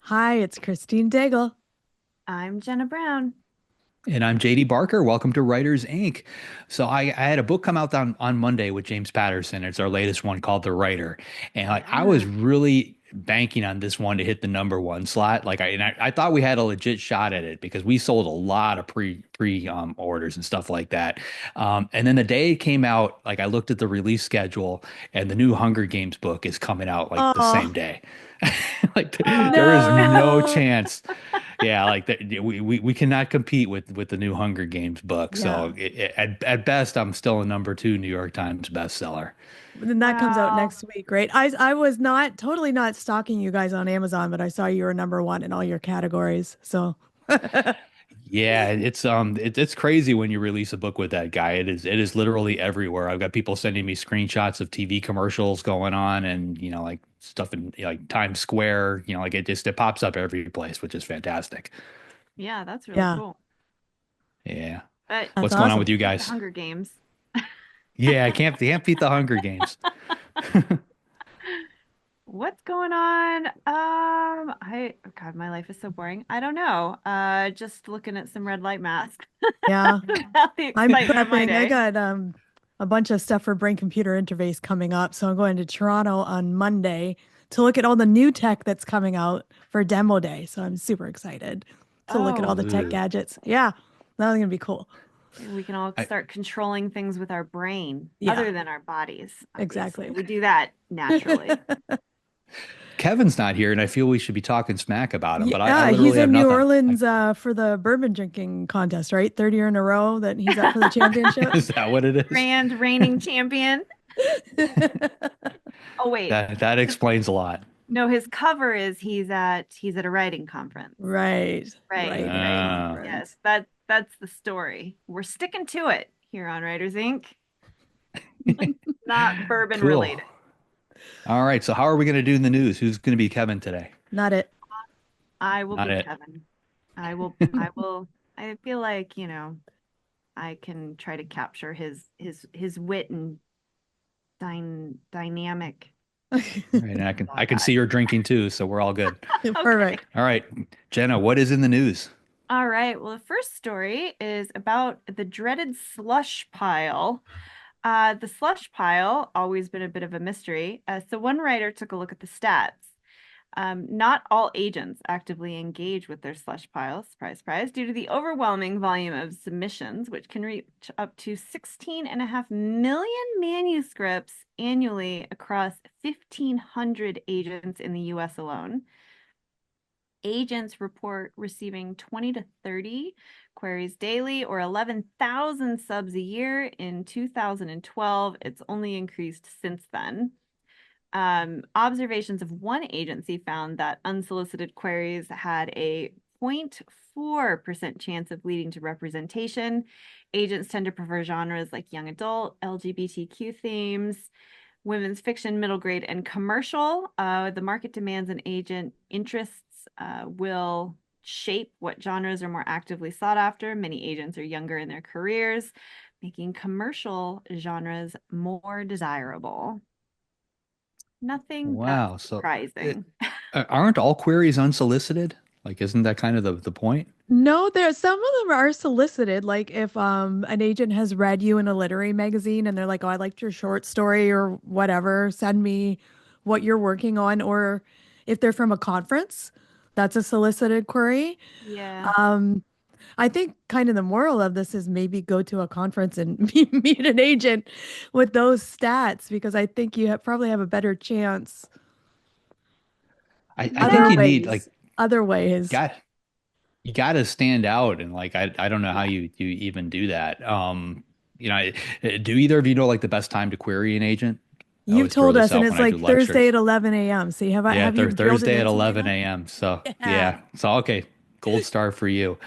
Hi, it's Christine Daigle. I'm Jenna Brown. And I'm JD Barker. Welcome to Writers Inc. So I had a book come out on Monday with James Patterson. It's our latest one called The Writer. And I was Yeah. really banking on this one to hit the number one slot. I thought we had a legit shot at it because we sold a lot of pre orders and stuff like that. And then the day it came out, like I looked at the release schedule and the new Hunger Games book is coming out like the same Oh, day. Like there is no no. chance. Yeah, we cannot compete with the new Hunger Games book. Yeah. So at best, I'm still a number two New York Times bestseller. Then that comes out Wow. next week, right? I was not totally not stalking you guys on Amazon, but I saw you were number one in all your categories. So Yeah, it's crazy when you release a book with that guy. It is literally everywhere. I've got people sending me screenshots of TV commercials going on, and like stuff in like Times Square. Like it pops up every place, which is fantastic. Yeah, that's really yeah, cool. Yeah, But that's what's going on awesome. with you beat the guys? Hunger Games. Yeah, I can't beat the Hunger Games. What's going on? God, my life is so boring. I don't know. Just looking at some red light mask. Yeah. About the I'm excitement of my prepping. I day. got a bunch of stuff for brain computer interface coming up. So I'm going to Toronto on Monday to look at all the new tech that's coming out for demo day. So I'm super excited to look at all Oh, the tech Ooh. gadgets. Yeah, that's gonna be cool. we can all I, start controlling things with our brain, Yeah, other than our bodies, obviously. exactly. We do that naturally. Kevin's not here, and I feel we should be talking smack about him, but I Yeah, he's literally have in New nothing. Orleans for the bourbon drinking contest, right? Third year in a row that he's up for the championship. Is that what it is? Grand reigning champion. Oh, wait. That explains a lot. No, his cover is he's at a writing conference. Right, Right, writing right. Uh, Yes, conference. that's the story. We're sticking to it here on Writers Inc. Not bourbon cool. related. All right, so how are we going to do in the news? Who's going to be Kevin today? Not it. I will Not be it. Kevin. I will I feel like, I can try to capture his wit and dynamic All right, and I about can see that. you're drinking too, so we're all good. Okay. Perfect. All right, Jenna, what is in the news? All right. Well, the first story is about the dreaded slush pile. The slush pile, always been a bit of a mystery. So one writer took a look at the stats. Not all agents actively engage with their slush pile, surprise, surprise, due to the overwhelming volume of submissions, which can reach up to 16.5 million manuscripts annually across 1,500 agents in the US alone. Agents report receiving 20 to 30 queries daily or 11,000 subs a year in 2012. It's only increased since then. Observations of one agency found that unsolicited queries had a 0.4% chance of leading to representation. Agents tend to prefer genres like young adult, LGBTQ themes, women's fiction, middle grade, and commercial. The market demands an agent interests will shape what genres are more actively sought after. Many agents are younger in their careers, making commercial genres more desirable. Nothing that Wow, so surprising. aren't all queries unsolicited? Like, isn't that kind of the point? No, there some of them are solicited. Like if an agent has read you in a literary magazine and they're like, "Oh, I liked your short story or whatever, send me what you're working on," or if they're from a conference, that's a solicited query. Yeah. Um, I think kind of the moral of this is maybe go to a conference and meet an agent with those stats because I think you probably have a better chance I think other you Yeah. need like ways. Other ways. got you got to stand out, and like I don't know how Yeah. you even do that. Do either of you know like the best time to query an agent? I You've always throw told this us, and out when it's I do like Thursday lectures. at 11 a.m. See, Yeah, have you drilled it Thursday at into me 11 enough? a.m. So Yeah. yeah, so okay, gold star for you.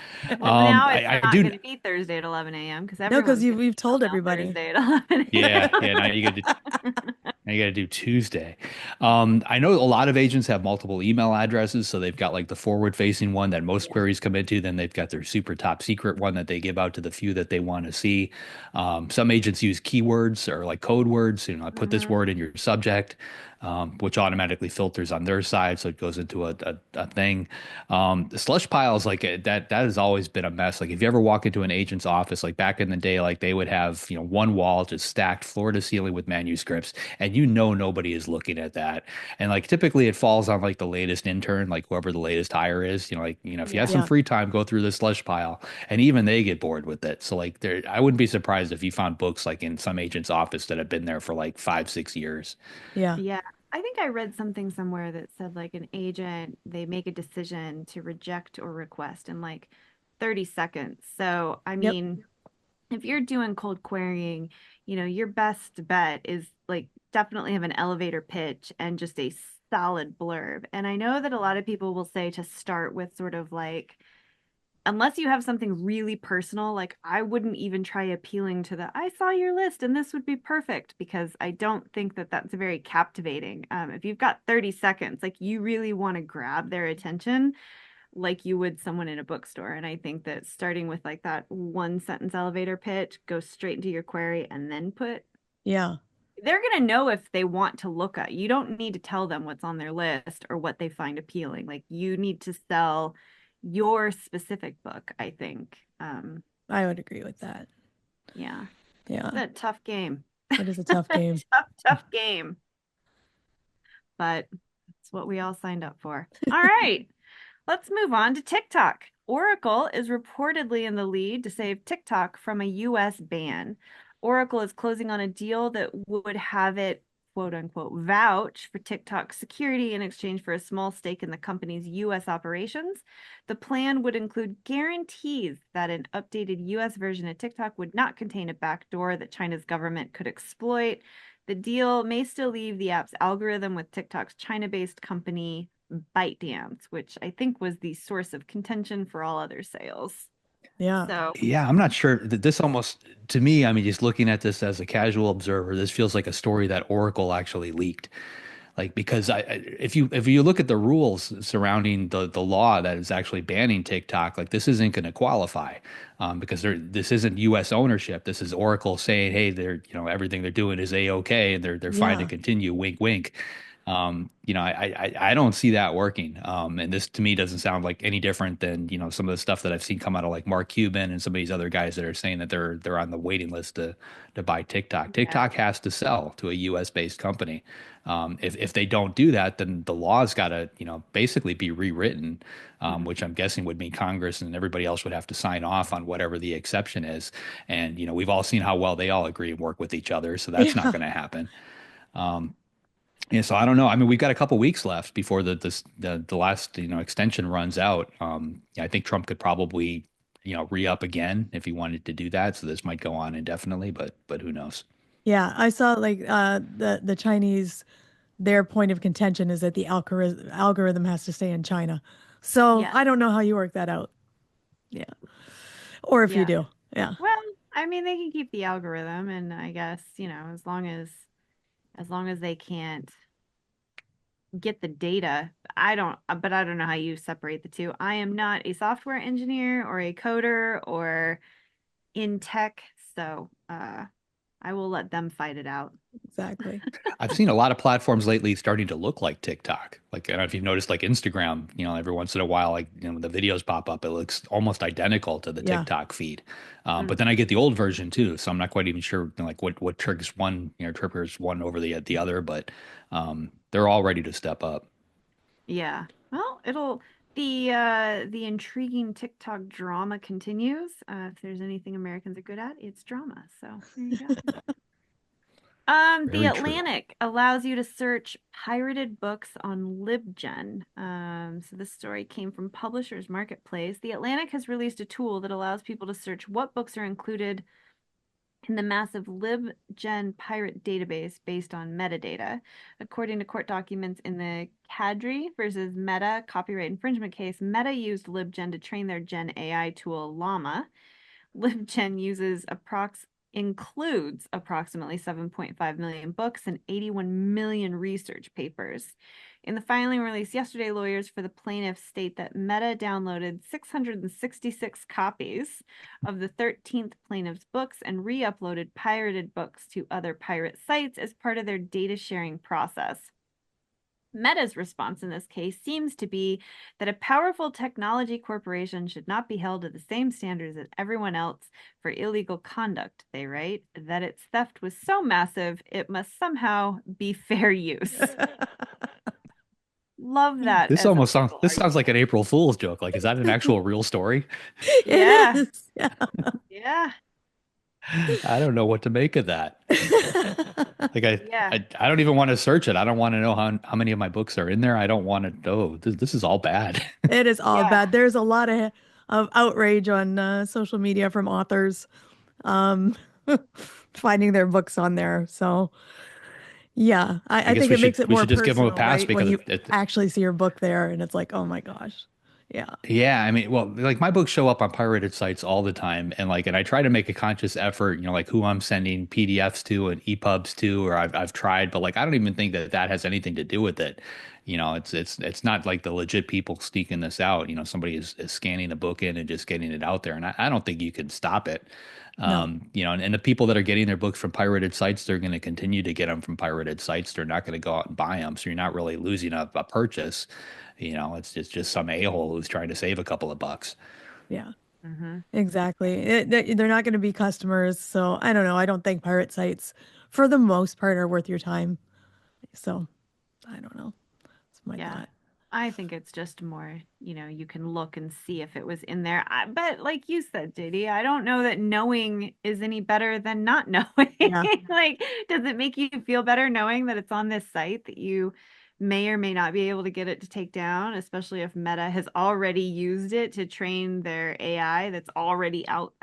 Well, now it's I not do. going to be Thursday at 11 a.m. because No, because everyone's going to we've told email everybody. Thursday at 11 Yeah. Now you got a.m. now you got to do Tuesday. I know a lot of agents have multiple email addresses, so they've got like the forward-facing one that most Yeah. queries come into. Then they've got their super top secret one that they give out to the few that they want to see. Some agents use keywords or like code words. I put this Mhm. word in your subject. which automatically filters on their side, so it goes into a thing. The slush piles like that has always been a mess. Like if you ever walk into an agent's office, like back in the day, like they would have one wall just stacked floor to ceiling with manuscripts, and nobody is looking at that. And like typically it falls on like the latest intern, like whoever the latest hire is. If you have Yeah. some Yeah. free time, go through the slush pile, and even they get bored with it. So like there, I wouldn't be surprised if you found books like in some agent's office that have been there for like 5, 6 years. Yeah. Yeah. I think I read something somewhere that said like an agent, they make a decision to reject or request in like 30 seconds. So, I Yep. mean, if you're doing cold querying, your best bet is like definitely have an elevator pitch and just a solid blurb. And I know that a lot of people will say to start with sort of like, unless you have something really personal, like I wouldn't even try appealing to the I saw your list and this would be perfect, because I don't think that that's very captivating. If you've got 30 seconds, like you really want to grab their attention like you would someone in a bookstore. And I think that starting with like that one sentence elevator pitch, go straight into your query and then Yeah. they're going to know if they want to look at. You don't need to tell them what's on their list or what they find appealing. Like you need to sell your specific book, I think. I would agree with that. Yeah. Yeah. It's a tough game. It is a tough game. Tough game. But it's what we all signed up for. All right. Let's move on to TikTok. Oracle is reportedly in the lead to save TikTok from a US ban. Oracle is closing on a deal that would have it, quote unquote, vouch for TikTok's security in exchange for a small stake in the company's US operations. The plan would include guarantees that an updated US version of TikTok would not contain a backdoor that China's government could exploit. The deal may still leave the app's algorithm with TikTok's China-based company ByteDance, which I think was the source of contention for all other sales. Yeah. So, Yeah, I'm not sure that this almost, to me, I mean, just looking at this as a casual observer, this feels like a story that Oracle actually leaked. Like because if you look at the rules surrounding the law that is actually banning TikTok, like this isn't going to qualify, because this isn't U.S. ownership. This is Oracle saying, hey, they're everything they're doing is a-okay, and they're fine to Yeah. continue. Wink, wink. I don't see that working. And this to me doesn't sound like any different than some of the stuff that I've seen come out of like Mark Cuban and some of these other guys that are saying that they're on the waiting list to buy TikTok. yeah. TikTok has to sell to a U.S. based company. If they don't do that, then the law's got to basically be rewritten, which I'm guessing would mean Congress and everybody else would have to sign off on whatever the exception is. And we've all seen how well they all agree and work with each other, so that's not Yeah. going to happen. Yeah, so I don't know. I mean, we've got a couple weeks left before the last extension runs out. Yeah, I think Trump could probably re-up again if he wanted to do that. So this might go on indefinitely, but who knows? Yeah. I saw like the Chinese, their point of contention is that the algorithm has to stay in China. So Yeah. I don't know how you work that out. Yeah. Or if you Yeah. do. Yeah. Well, I mean, they can keep the algorithm, and I guess, as long as they can't get the data, but I don't know how you separate the two. I am not a software engineer or a coder or in tech, so I will let them fight it out. Exactly. I've seen a lot of platforms lately starting to look like TikTok. Like, I don't know if you've noticed, like Instagram, every once in a while, like, when the videos pop up, it looks almost identical to the Yeah. TikTok feed. Mm. But then I get the old version too. So I'm not quite even sure, like, what triggers one over the other, but they're all ready to step up. Yeah. Well, the intriguing TikTok drama continues. If there's anything Americans are good at, it's drama. So there you go. The Very true. Atlantic allows you to search pirated books on LibGen. So this story came from Publishers Marketplace. The Atlantic has released a tool that allows people to search what books are included in the massive LibGen pirate database based on metadata. According to court documents in the Kadri versus Meta copyright infringement case, Meta used LibGen to train their Gen AI tool Llama. LibGen includes approximately 7.5 million books and 81 million research papers. In the filing released yesterday, lawyers for the plaintiffs state that Meta downloaded 666 copies of the 13th plaintiff's books and re-uploaded pirated books to other pirate sites as part of their data sharing process. Meta's response in this case seems to be that a powerful technology corporation should not be held to the same standards as everyone else for illegal conduct. They write that its theft was so massive, it must somehow be fair use. Love that. This as a almost sounds legal this sounds like an April Fool's joke. Like, is that an actual real story? Yeah. It is. Yeah. Yeah. I don't know what to make of that. Like Yeah. I don't even want to search it. I don't want to know how many of my books are in there. I don't want to know. This is all bad. It is all Yeah. bad. There's a lot of outrage on social media from authors um, finding their books on there. So yeah, I I guess think it makes it we more should just give them a personal, pass right? When because you actually see your book there and it's like, oh my gosh. Yeah. yeah, I mean, well, like my books show up on pirated sites all the time, and like, and I try to make a conscious effort, like who I'm sending PDFs to and EPUBs to, or I've tried, but like I don't even think that that has anything to do with it. It's not like the legit people sneaking this out. Somebody is scanning the book in and just getting it out there, and I don't think you can stop it. No. And the people that are getting their books from pirated sites, they're going to continue to get them from pirated sites. They're not going to go out and buy them, so you're not really losing a purchase. It's just some a-hole who's trying to save a couple of bucks. Yeah. Mm-hmm. Exactly. They're not going to be customers. So I don't know. I don't think pirate sites, for the most part, are worth your time. So I don't know. That's my Yeah. thought. I think it's just more, you can look and see if it was in there. But like you said, JD, I don't know that knowing is any better than not knowing. Yeah. Like, does it make you feel better knowing that it's on this site that you may or may not be able to get it to take down, especially if Meta has already used it to train their AI that's already out?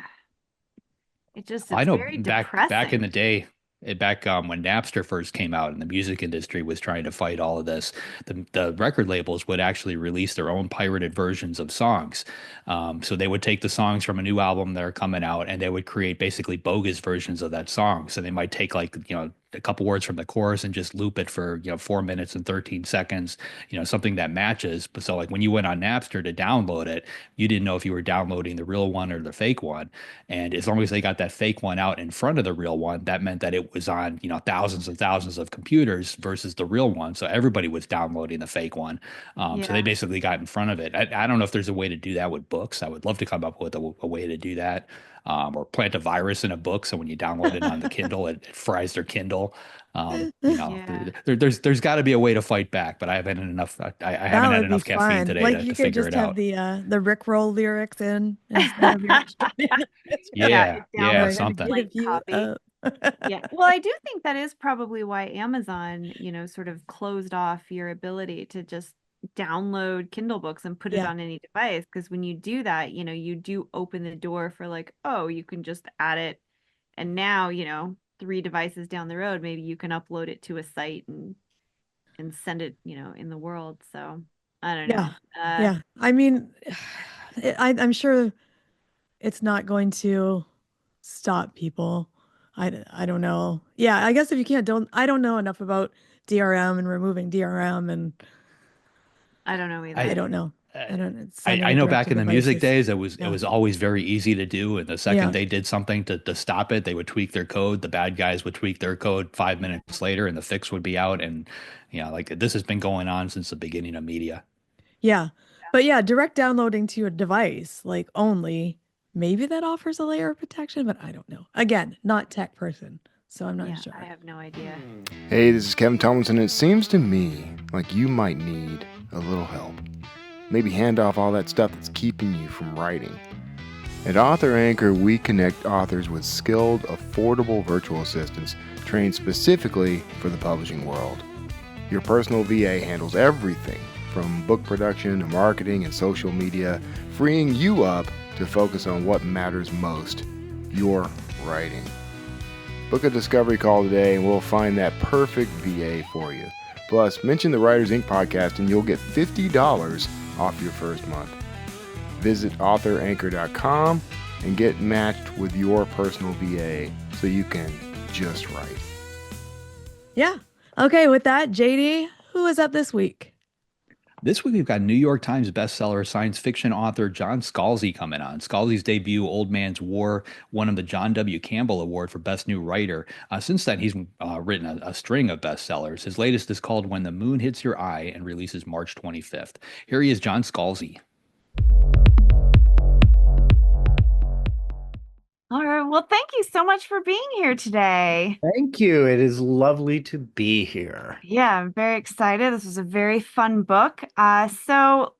It's I know very back in the depressing. day, back when Napster first came out and the music industry was trying to fight all of this, the record labels would actually release their own pirated versions of songs. So they would take the songs from a new album that are coming out and they would create basically bogus versions of that song. So they might take like, a couple words from the chorus and just loop it for 4 minutes and 13 seconds, something that matches. But so like when you went on Napster to download it, you didn't know if you were downloading the real one or the fake one. And as long as they got that fake one out in front of the real one, that meant that it was on, thousands and thousands of computers versus the real one. So everybody was downloading the fake one. So they Yeah. basically got in front of it. I don't know if there's a way to do that with books. I would love to come up with a way to do that. Or plant a virus in a book, so when you download it on the Kindle, it fries their Kindle. Yeah. There's got to be a way to fight back, but I haven't had enough. I That haven't had would be enough caffeine fun. today Like to you could figure just it have out. the Rickroll lyrics in instead of your Yeah, Yeah, it yeah, I downloads gotta a something. get a blank view copy. of Yeah. Well, I do think that is probably why Amazon, sort of closed off your ability to just download Kindle books and put it Yeah. on any device. Because when you do that, you do open the door for like, oh, you can just add it. And now, 3 devices down the road, maybe you can upload it to a site and send it, in the world. So I don't Yeah. know. Yeah. I mean, I'm sure it's not going to stop people. I don't know. Yeah, I guess if you can't don't I don't know enough about DRM and removing DRM and I don't know I I either. don't know. uh, I don't sending I it know direct back to in the music devices. days, it Yeah. was always very easy to do. And the second Yeah. they did something to stop it, they would tweak their code. The bad guys would tweak their code 5 minutes later, and the fix would be out. And like this has been going on since the beginning of media. Yeah. But yeah, direct downloading to your device, like only, maybe that offers a layer of protection, but I don't know. Again, not tech person, so I'm not Yeah, I sure. have no idea. Hey, this is Kevin Tumlinson, and it seems to me like you might need a little help. Maybe hand off all that stuff that's keeping you from writing. At Author Anchor, we connect authors with skilled, affordable virtual assistants trained specifically for the publishing world. Your personal VA handles everything from book production to marketing and social media, freeing you up to focus on what matters most, your writing. Book a discovery call today and we'll find that perfect VA for you. Plus, mention the Writers Inc. podcast and you'll get $50 off your first month. Visit authoranchor.com and get matched with your personal VA so you can just write. Yeah. Okay, with that, JD, who is up this week? This week we've got New York Times bestseller science fiction author John Scalzi coming on. Scalzi's debut, Old Man's War, won him the John W. Campbell Award for Best New Writer. Since then, he's written a string of bestsellers. His latest is called When the Moon Hits Your Eye and releases March 25th. Here he is, John Scalzi. All right. Well, thank you so much for being here today. Thank you. It is lovely to be here. Yeah, I'm very excited. This was a very fun book. Let's start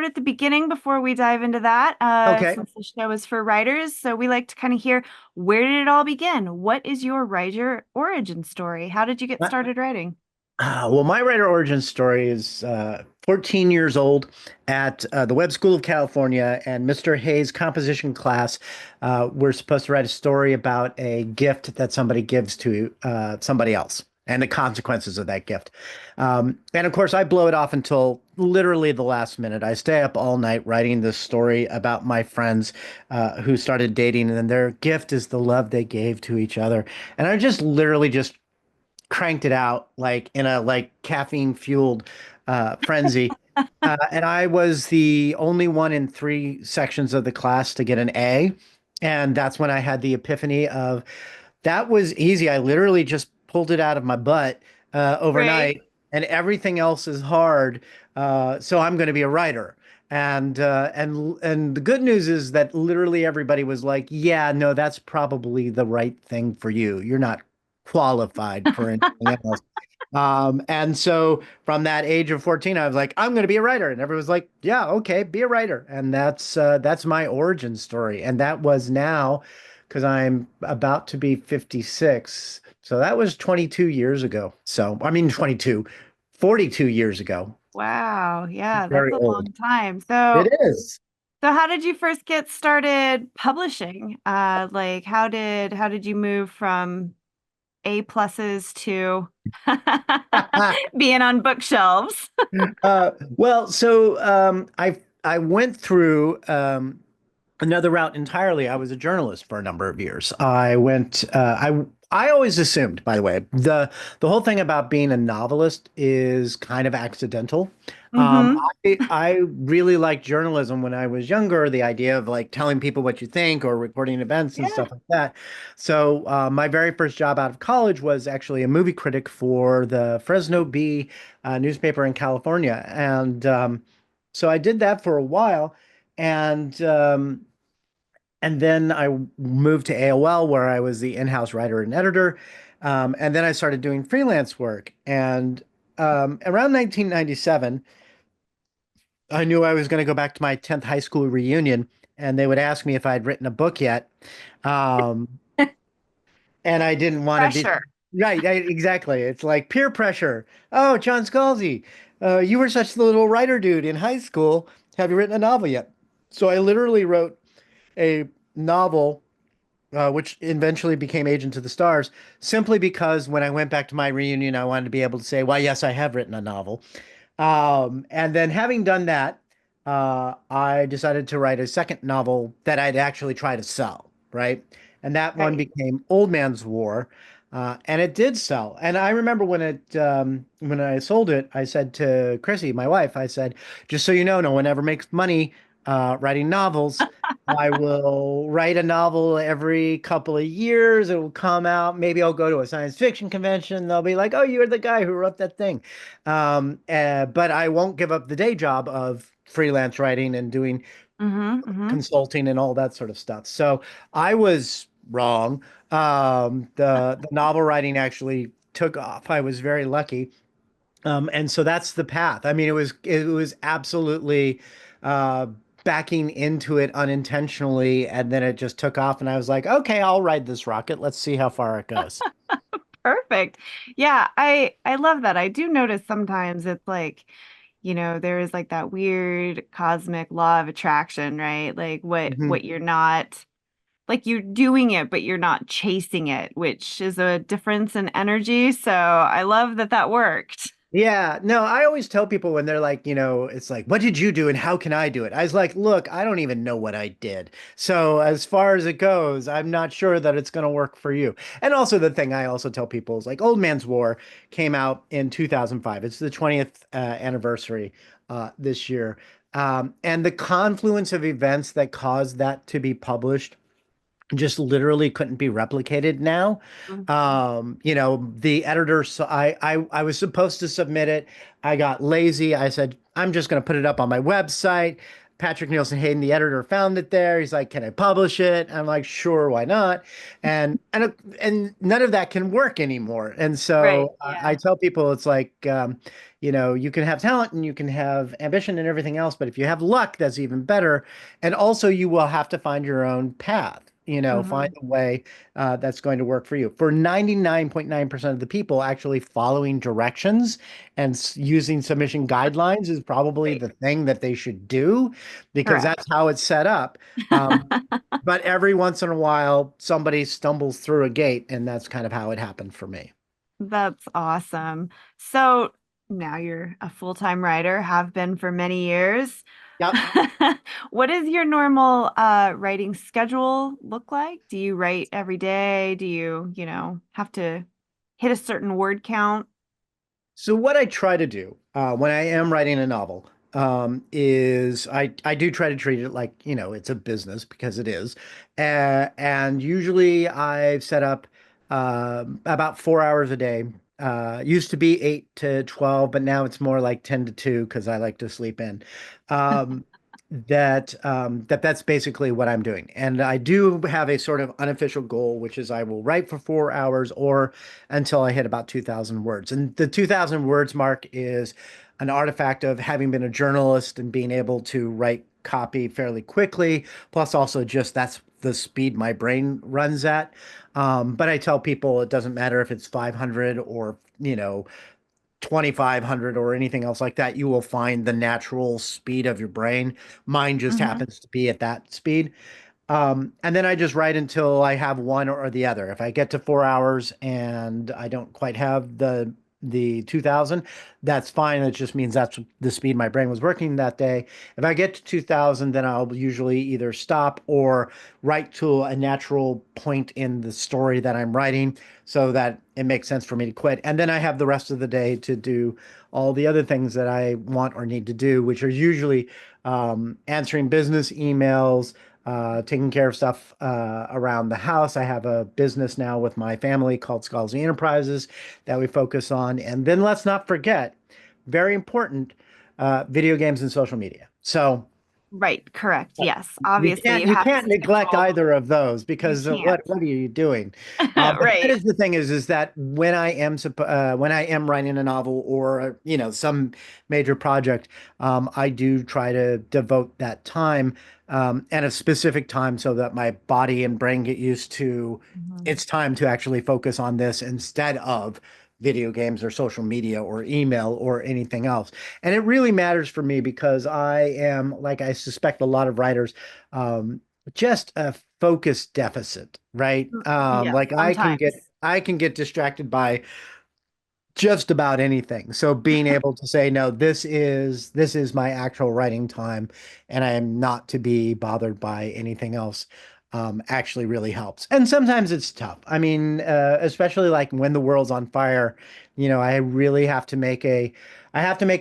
at the beginning before we dive into that. Okay. Since the show is for writers, so we like to kind of hear, where did it all begin? What is your writer origin story? How did you get started writing? Well, my writer origin story is 14 years old at the Webb School of California, and Mr. Hayes' composition class. We're supposed to write a story about a gift that somebody gives to somebody else and the consequences of that gift. And of course, I blow it off until literally the last minute. I stay up all night writing this story about my friends who started dating, and then their gift is the love they gave to each other. And I just literally just cranked it out like in a caffeine fueled frenzy. And I was the only one in 3 sections of the class to get an A. And that's when I had the epiphany of that was easy. I literally just pulled it out of my butt overnight, Right. and everything else is hard. So I'm going to be a writer. And the good news is that literally everybody was like, yeah, no, that's probably the right thing for you. You're not qualified for anything else. And so from that age of 14, I was like, I'm going to be a writer. And everyone was like, yeah, okay, be a writer. And that's my origin story. And that was now, because I'm about to be 56. So that was 22 years ago. 42 years ago. Wow. Yeah, Very that's a old. long time. So, It is. so how did you first get started publishing? How did you move from A pluses to being on bookshelves? I went through another route entirely. I was a journalist for a number of years. I always assumed, by the way, the whole thing about being a novelist is kind of accidental. Mhm. I really liked journalism when I was younger, the idea of like telling people what you think or reporting events and Yeah. stuff like that. So my very first job out of college was actually a movie critic for the Fresno Bee newspaper in California. And so I did that for a while. And then I moved to AOL, where I was the in-house writer and editor. And then I started doing freelance work. And around 1997, I knew I was going to go back to my 10th high school reunion, and they would ask me if I'd written a book yet. Um, and I didn't want to be Pressure. right. Exactly. It's like peer pressure. Oh, John Scalzi, you were such the little writer dude in high school. Have you written a novel yet? So I literally wrote a novel, which eventually became Agent of the Stars, simply because when I went back to my reunion, I wanted to be able to say, "Why, yes, I have written a novel." And then having done that, I decided to write a second novel that I'd actually try to sell, right? And that one Right. became Old Man's War, and it did sell. And I remember when I sold it, I said to Chrissy, my wife, I said, "Just so you know, no one ever makes money writing novels. I will write a novel every couple of years. It will come out. Maybe I'll go to a science fiction convention. They'll be like, oh, you're the guy who wrote that thing." But I won't give up the day job of freelance writing and doing Mm-hmm. consulting and all that sort of stuff. So I was wrong. The novel writing actually took off. I was very lucky. And so that's the path. I mean, it was absolutely backing into it unintentionally, and then it just took off, and I was like, okay, I'll ride this rocket. Let's see how far it goes. Perfect. Yeah, I love that. I do notice sometimes it's like, there is like that weird cosmic law of attraction, right? Like Mhm. what you're not like you're doing it, but you're not chasing it, which is a difference in energy. So I love that that worked. Yeah, no, I always tell people when they're like, it's like, what did you do and how can I do it? I was like, look, I don't even know what I did. So as far as it goes, I'm not sure that it's going to work for you. And also the thing I also tell people is like Old Man's War came out in 2005. It's the 20th anniversary this year. And the confluence of events that caused that to be published just literally couldn't be replicated now. Mhm. The editor, so I was supposed to submit it. I got lazy. I said, I'm just going to put it up on my website. Patrick Nielsen Hayden, the editor, found it there. He's like, "Can I publish it?" I'm like, "Sure, why not?" And none of that can work anymore. And Right. so I Yeah. tell people, it's like, you can have talent and you can have ambition and everything else, but if you have luck, that's even better. And also, you will have to find your own path. Find Hmm. a way that's going to work for you. For 99.9% of the people, actually following directions and using submission guidelines is probably Right. the thing that they should do because Correct. that's how it's set up. Um, but every once in a while, somebody stumbles through a gate, and that's kind of how it happened for me. That's awesome. So now you're a full-time writer, have been for many years. Yep. What does your normal writing schedule look like? Do you write every day? Do you, have to hit a certain word count? So what I try to do when I am writing a novel is I do try to treat it like, it's a business because it is. And usually I've set up about 4 hours a day. Used to be 8 to 12, but now it's more like 10 to 2 because I like to sleep in. Um, that's basically what I'm doing. And I do have a sort of unofficial goal, which is I will write for 4 hours or until I hit about 2,000 words. And the 2,000 words mark is an artifact of having been a journalist and being able to write copy fairly quickly, plus also just that's the speed my brain runs at. But I tell people it doesn't matter if it's 500 or, 2,500 or anything else like that. You will find the natural speed of your brain. Mine just Hmm. happens to be at that speed. And then I just write until I have one or the other. If I get to 4 hours and I don't quite have the 2,000, that's fine. It just means that's the speed my brain was working that day. If I get to 2,000, then I'll usually either stop or write to a natural point in the story that I'm writing so that it makes sense for me to quit. And then I have the rest of the day to do all the other things that I want or need to do, which are usually answering business emails, taking care of stuff around the house. I have a business now with my family called Scalzi Enterprises that we focus on. And then let's not forget, very important, video games and social media. So Right, correct. uh, Yes. you Obviously, can't you you have can't to neglect schedule. either of those You because can't. what are you doing? But that Right. is the thing is that when I am writing a novel or some major project, I do try to devote that time and a specific time so that my body and brain get used to Mhm. it's time to actually focus on this instead of video games or social media or email or anything else. And it really matters for me because I am, like I suspect a lot of writers, um, just a focus deficit, right? Yeah, Like sometimes. I can get distracted by just about anything. So being able to say, no, this is my actual writing time, and I am not to be bothered by anything else. Actually really helps. And sometimes it's tough. I mean, especially like when the world's on fire, I really I have to make a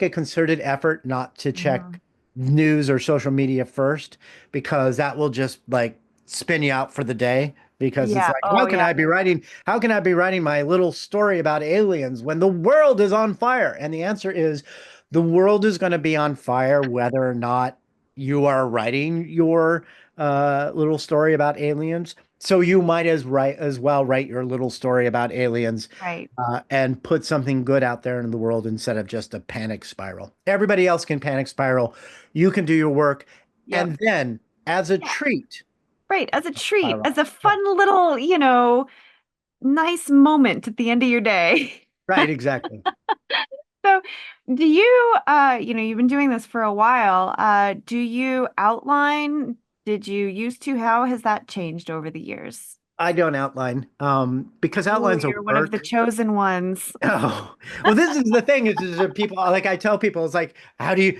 concerted effort not to check Mhm. news or social media first because that will just like spin you out for the day because it's Yeah. like, Oh, yeah. how can I be writing my little story about aliens when the world is on fire? And the answer is the world is going to be on fire whether or not you are writing your little story about aliens. So you might as well write your little story about aliens Right. and put something good out there in the world instead of just a panic spiral. Everybody else can panic spiral. You can do your work, Yep. and then as a Yeah. treat, Right. As a treat, spiral. as a Yeah. fun little, nice moment at the end of your day. Right, exactly. So, do you, you've been doing this for a while. Do you outline? Did you used to? How has that changed over the years? I don't outline because Oh, outlines are you're one of the work. chosen ones. Oh, well, this is the thing is that people like I tell people it's like how do you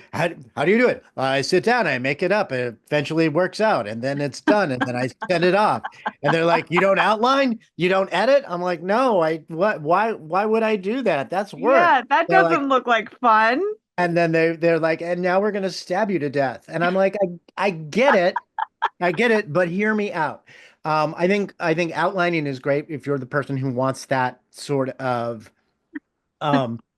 do it? I sit down, I make it up, and eventually it works out, and then it's done, and then I send it off, and they're like, you don't outline, you don't edit. I'm like, no, I what why would I do that? That's work. Yeah, that They're like, doesn't look like fun. and then they're like, and now we're gonna stab you to death, and I'm like, I get it, I get it, but hear me out. I think outlining is great if you're the person who wants that sort of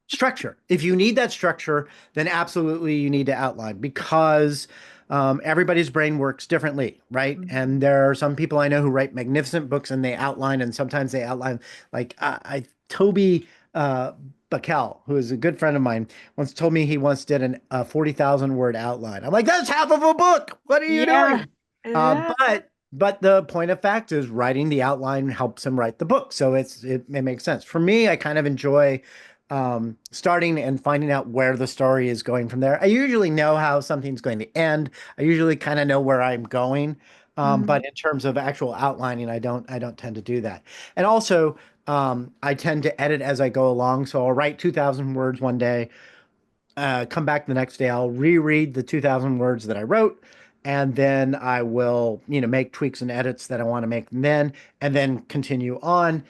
structure. If you need that structure, then absolutely you need to outline because everybody's brain works differently, right? Mhm. And there are some people I know who write magnificent books and they outline, and sometimes they outline like Toby Bakel, who is a good friend of mine, once told me he once did a 40,000 word outline. I'm like, that's half of a book. What are you Yeah. doing? Yeah. But the point of fact is writing the outline helps him write the book. So it makes sense. For me, I kind of enjoy starting and finding out where the story is going from there. I usually know how something's going to end. I usually kind of know where I'm going. Mhm. But in terms of actual outlining, I don't tend to do that. And also, I tend to edit as I go along. So I'll write 2,000 words one day, come back the next day, I'll reread the 2,000 words that I wrote, and then I will, make tweaks and edits that I want to make then, and then continue on.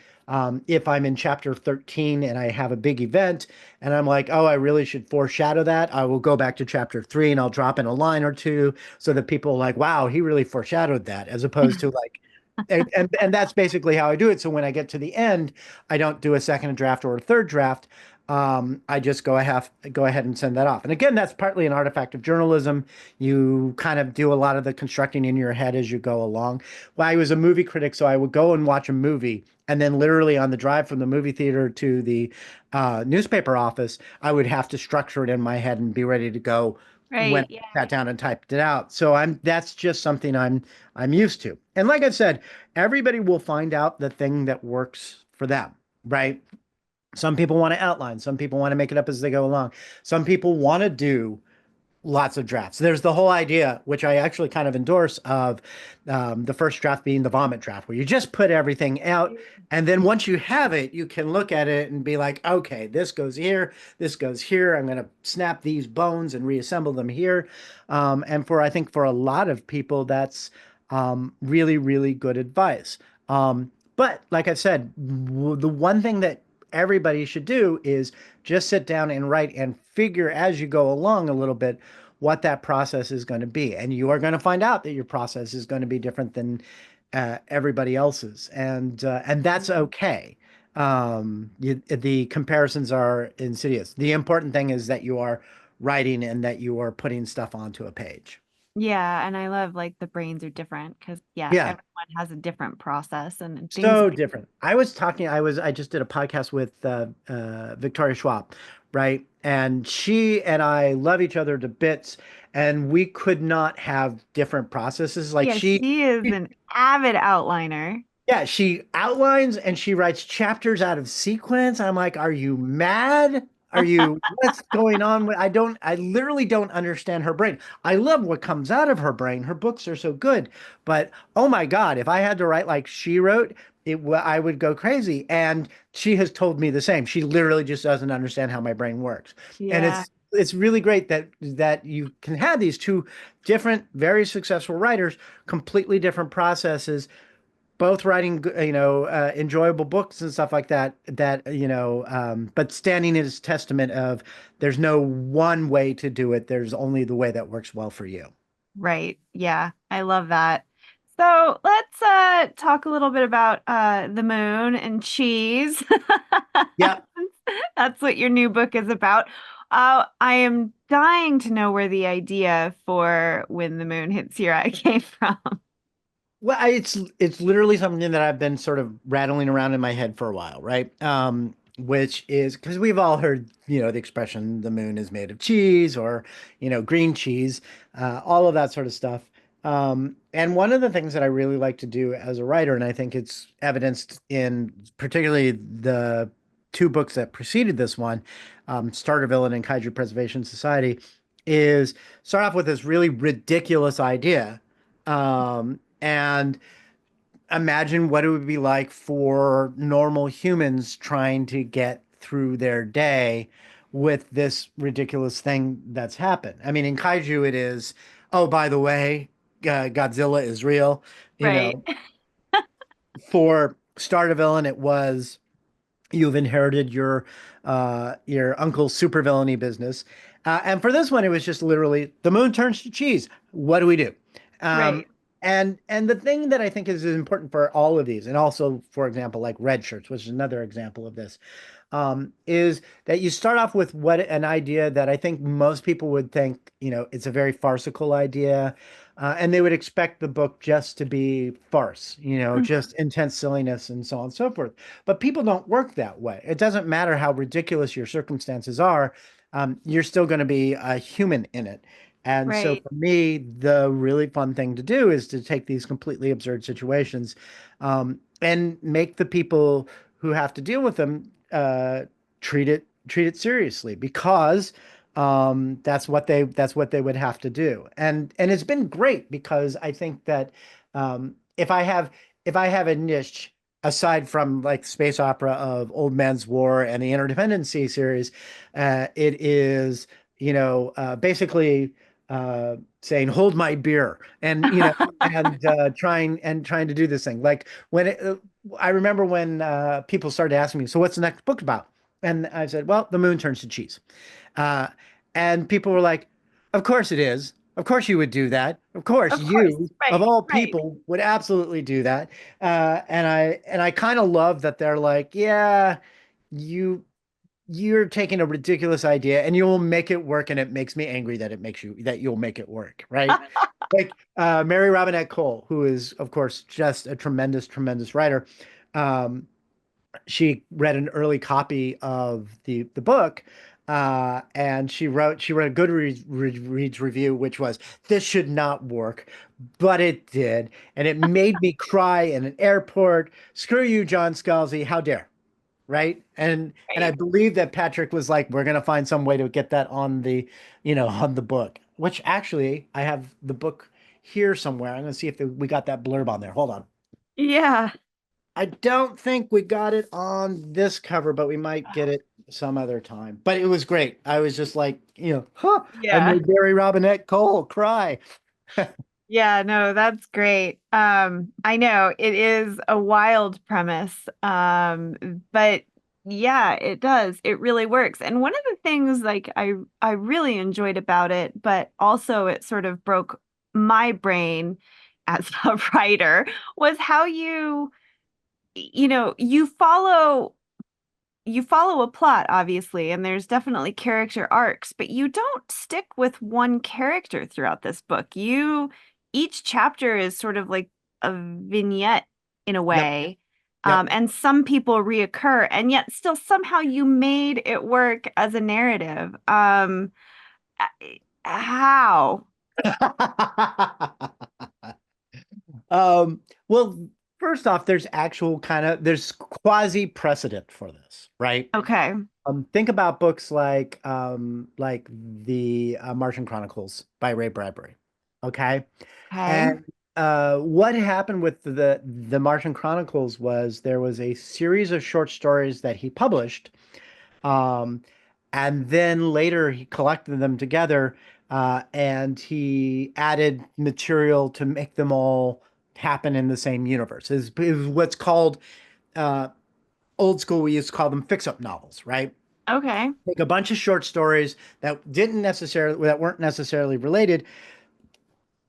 If I'm in chapter 13 and I have a big event and I'm like, oh, I really should foreshadow that, I will go back to chapter 3 and I'll drop in a line or two so that people are like, wow, he really foreshadowed that, as opposed to like, and that's basically how I do it. So when I get to the end, I don't do a second draft or a third draft. I just go ahead and send that off. And again, that's partly an artifact of journalism. You kind of do a lot of the constructing in your head as you go along. Well, I was a movie critic, so I would go and watch a movie, and then literally on the drive from the movie theater to the newspaper office, I would have to structure it in my head and be ready to go when Right. Yeah. I sat down and typed it out. So that's just something I'm used to. And like I said, everybody will find out the thing that works for them, right? Some people want to outline, some people want to make it up as they go along. Some people want to do lots of drafts. There's the whole idea, which I actually kind of endorse, of the first draft being the vomit draft, where you just put everything out. And then once you have it, you can look at it and be like, okay, this goes here, this goes here. I'm going to snap these bones and reassemble them here. I think for a lot of people, that's really, really good advice. But like I said, the one thing that everybody should do is just sit down and write and figure as you go along a little bit what that process is going to be. And you are going to find out that your process is going to be different than everybody else's. And that's okay. The comparisons are insidious. The important thing is that you are writing and that you are putting stuff onto a page. Yeah, and I love like the brains are different because yeah, Yeah. everyone has a different process and things. So different. I just did a podcast with Victoria Schwab, right? And she and I love each other to bits, and we could not have different processes. Like Yeah, she is an avid outliner. yeah, she outlines and she writes chapters out of sequence. I'm like, are you mad? What's going on? I literally don't understand her brain. I love what comes out of her brain. Her books are so good. But oh my God, if I had to write like she wrote, I would go crazy. And she has told me the same. She literally just doesn't understand how my brain works. And Yeah. it's really great that you can have these two different, very successful writers, completely different processes, both writing, enjoyable books and stuff like that, but standing as testament of there's no one way to do it. There's only the way that works well for you. Right. Yeah, I love that. So let's talk a little bit about the moon and cheese. Yeah. That's what your new book is about. I am dying to know where the idea for When the Moon Hits Your Eye came from. Well, it's literally something that I've been sort of rattling around in my head for a while, right? Which is because we've all heard, the expression "the moon is made of cheese" or, green cheese, all of that sort of stuff. And one of the things that I really like to do as a writer, and I think it's evidenced in particularly the two books that preceded this one, Starter Villain and Kaiju Preservation Society, is start off with this really ridiculous idea. And imagine what it would be like for normal humans trying to get through their day with this ridiculous thing that's happened. I mean, in kaiju, it is, oh, by the way, Godzilla is real. You Right. know, for Starter Villain, it was you've inherited your uncle's supervillainy business. And for this one, it was just literally the moon turns to cheese. What do we do? Um, Right. and the thing that I think is important for all of these, and also, for example, like red shirts, which is another example of this, is that you start off with what an idea that I think most people would think, it's a very farcical idea. And they would expect the book just to be farce, just intense silliness and so on and so forth. But people don't work that way. It doesn't matter how ridiculous your circumstances are, you're still going to be a human in it. And so Right. for me, the really fun thing to do is to take these completely absurd situations, and make the people who have to deal with them treat it seriously, because that's what they would have to do. And it's been great because I think that if I have a niche aside from like space opera of Old Man's War and the Interdependency series, it is basically saying hold my beer and trying to do this thing like I remember when people started asking me, so what's the next book about? And I said, well, the moon turns to cheese. Uh, and people were like, of course it is. Of course you would do that. Of course Of course. you, of Right. all Right. people, would absolutely do that. And I kind of love that they're like, yeah, you you're taking a ridiculous idea and you will make it work, and it makes me angry that you'll make it work, right? Like Mary Robinette Cole, who is of course just a tremendous, tremendous writer. Um, she read an early copy of the book, and she wrote a Goodreads review, which was, this should not work, but it did, and it made me cry in an airport. Screw you, John Scalzi, how dare? Right? And I Right. believe that Patrick was like, we're gonna find some way to get that on the book. Which actually, I have the book here somewhere. I'm gonna see if we got that blurb on there. Hold on. Yeah. I don't think we got it on this cover, but we might get it some other time. But it was great. I was just like, huh, I Yeah. made Barry Robinette Cole cry. Yeah, no, that's great. I know it is a wild premise. But yeah, it does. It really works. And one of the things like I really enjoyed about it, but also it sort of broke my brain as a writer, was how you follow a plot, obviously, and there's definitely character arcs, but you don't stick with one character throughout this book. Each chapter is sort of like a vignette in a Yep, way. yep. And some people reoccur, and yet still somehow you made it work as a narrative. How? Well, first off, there's quasi precedent for this, right? Okay. Think about books like the Martian Chronicles by Ray Bradbury. Okay. Okay. And what happened with the Martian Chronicles was there was a series of short stories that he published, um, and then later he collected them together, and he added material to make them all happen in the same universe. Is what's called uh, old school. We used to call them fix-up novels, right? Okay. Take a bunch of short stories that weren't necessarily related,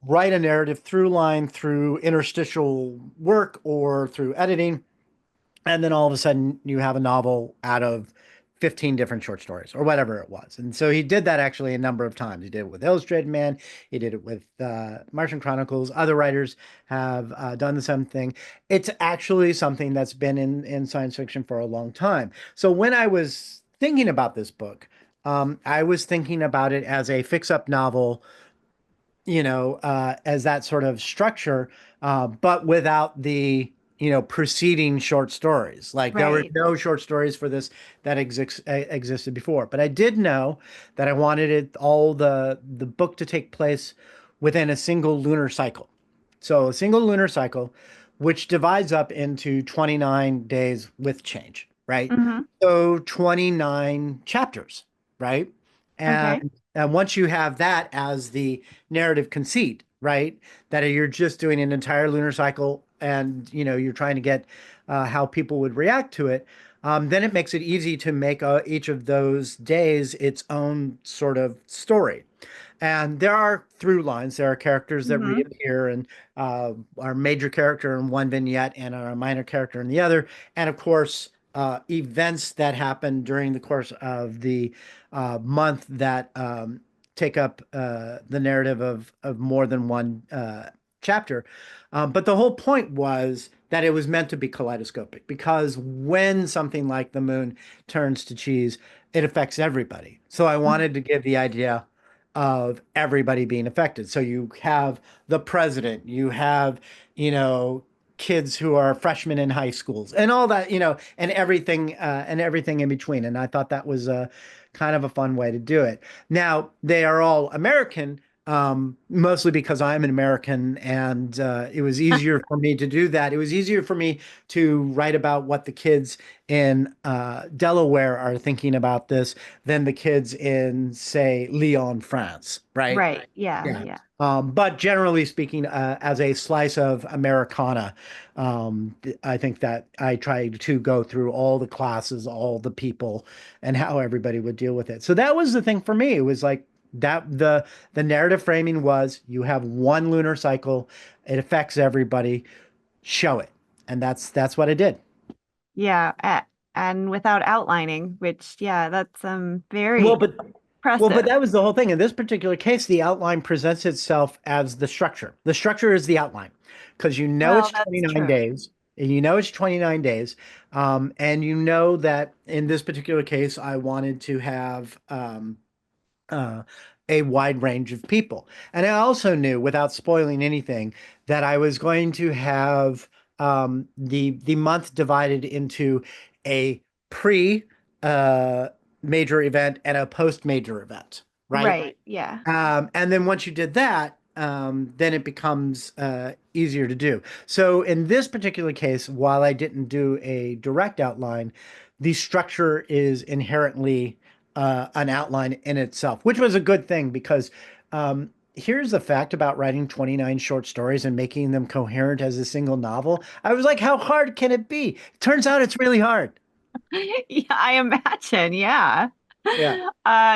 write a narrative through line through interstitial work or through editing, and then all of a sudden you have a novel out of 15 different short stories or whatever it was. And so he did that actually a number of times. He did it with Illustrated Man. He did it with Martian Chronicles. Other writers have done the same thing. It's actually something that's been in science fiction for a long time. So when I was thinking about this book, I was thinking about it as a fix-up novel, as that sort of structure, but without the, preceding short stories. Like there were Right. no short stories for this that existed before. But I did know that I wanted the book to take place within a single lunar cycle. So a single lunar cycle which divides up into 29 days with change, right? Hmm. So 29 chapters, right? Okay. And once you have that as the narrative conceit, right, that you're just doing an entire lunar cycle and you're trying to get how people would react to it, then it makes it easy to make each of those days its own sort of story. And there are through lines. There are characters that Hmm. reappear and our major character in one vignette and our minor character in the other. And of course, events that happen during the course of the month that take up the narrative of more than one chapter. But the whole point was that it was meant to be kaleidoscopic because when something like the moon turns to cheese, it affects everybody. So I wanted to give the idea of everybody being affected. So you have the president, you have, you know, kids who are freshmen in high schools and all that, and everything in between. And I thought that was a kind of a fun way to do it. Now, they are all American, mostly because I'm an American, and it was easier for me to do that. It was easier for me to write about what the kids in Delaware are thinking about this than the kids in, say, Lyon, France, right? Right. Yeah. Yeah. Yeah. But generally speaking, as a slice of Americana, I think that I tried to go through all the classes, all the people, and how everybody would deal with it. So that was the thing for me. It was like that the narrative framing was you have one lunar cycle, it affects everybody, show it. And that's what I did. Yeah. And without outlining, which, yeah, that's Well, very but Well, but impressive. that was the whole thing. In this particular case, the outline presents itself as the structure. The structure is the outline because you know Well, it's that's 29 true. days. And you know it's 29 days. And you know that in this particular case, I wanted to have uh, a wide range of people. And I also knew, without spoiling anything, that I was going to have the month divided into a pre major event and a post major event, right? Right. Yeah. And then once you did that, then it becomes easier to do. So in this particular case, while I didn't do a direct outline, the structure is inherently an outline in itself, which was a good thing because here's the fact about writing 29 short stories and making them coherent as a single novel. I was like, how hard can it be? Turns out it's really hard. Yeah, I imagine. Yeah. Yeah.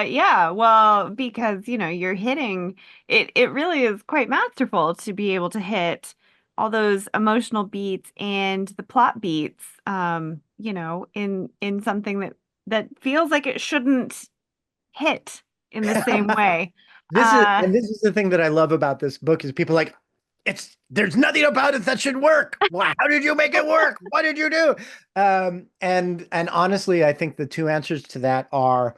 Yeah, well, because you're hitting it really is quite masterful to be able to hit all those emotional beats and the plot beats, in something that feels like it shouldn't hit in the same way. Uh, This is the thing that I love about this book is people like there's nothing about it that should work. Wow, how did you make it work? What did you do? And honestly, I think the two answers to that are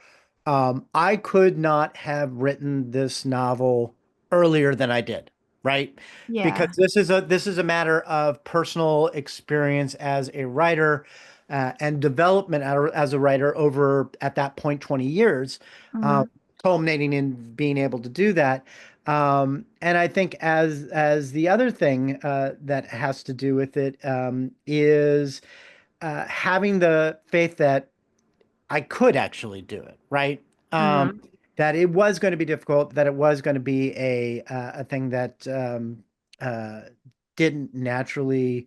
I could not have written this novel earlier than I did, right? Because yeah. this is a matter of personal experience as a writer and development as a writer over at that point 20 years. Hmm. Culminating in being able to do that. And I think as the other thing that has to do with it is having the faith that I could actually do it, right? Hmm. That it was going to be difficult, that it was going to be a thing that uh, didn't naturally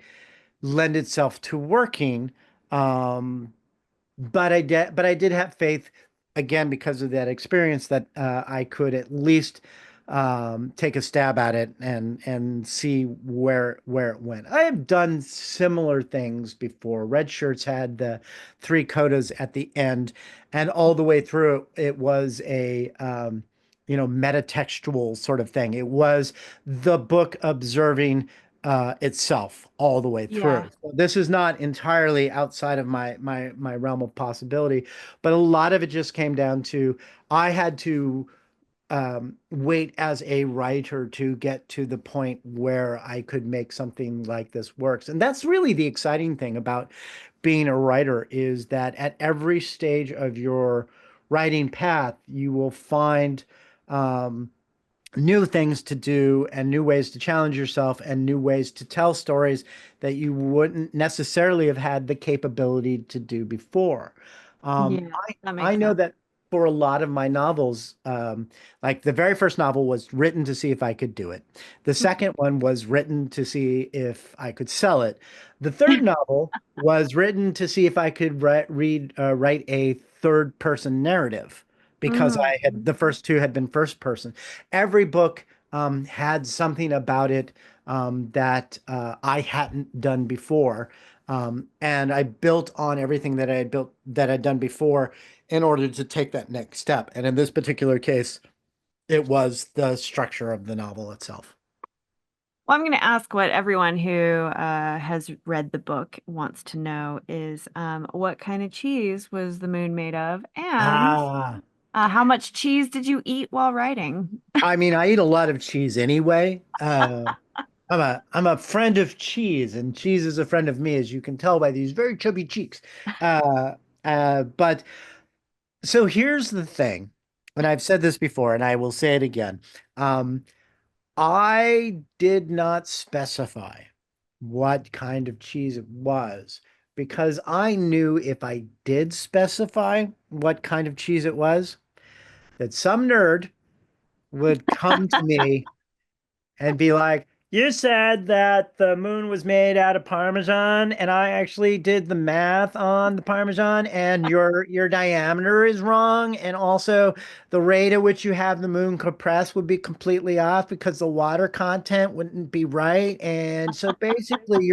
lend itself to working. Um, but I did have faith again because of that experience that I could at least take a stab at it and see where it went. I have done similar things before. Red Shirts had the three codas at the end, and all the way through it was a metatextual sort of thing. It was the book observing itself all the way through. Yeah. So this is not entirely outside of my realm of possibility, but a lot of it just came down to I had to wait as a writer to get to the point where I could make something like this works. And that's really the exciting thing about being a writer is that at every stage of your writing path, you will find um, new things to do and new ways to challenge yourself and new ways to tell stories that you wouldn't necessarily have had the capability to do before. Yeah, I that I makes know sense. that for a lot of my novels, like the very first novel was written to see if I could do it. The second one was written to see if I could sell it. The third novel was written to see if I could write a third person narrative because Mm. the first two had been first person. Every book had something about it that I hadn't done before. And I built on everything that I'd done before in order to take that next step. And in this particular case, it was the structure of the novel itself. Well, I'm going to ask what everyone who has read the book wants to know is what kind of cheese was the moon made of, and Ah, how much cheese did you eat while writing? I mean, I eat a lot of cheese anyway. I'm a friend of cheese, and cheese is a friend of me, as you can tell by these very chubby cheeks. Uh, but so here's the thing, and I've said this before, and I will say it again. Um, I did not specify what kind of cheese it was because I knew if I did specify what kind of cheese it was, that some nerd would come to me and be like, "You said that the moon was made out of Parmesan, and I actually did the math on the Parmesan, and your diameter is wrong, and also the rate at which you have the moon compressed would be completely off because the water content wouldn't be right. And so basically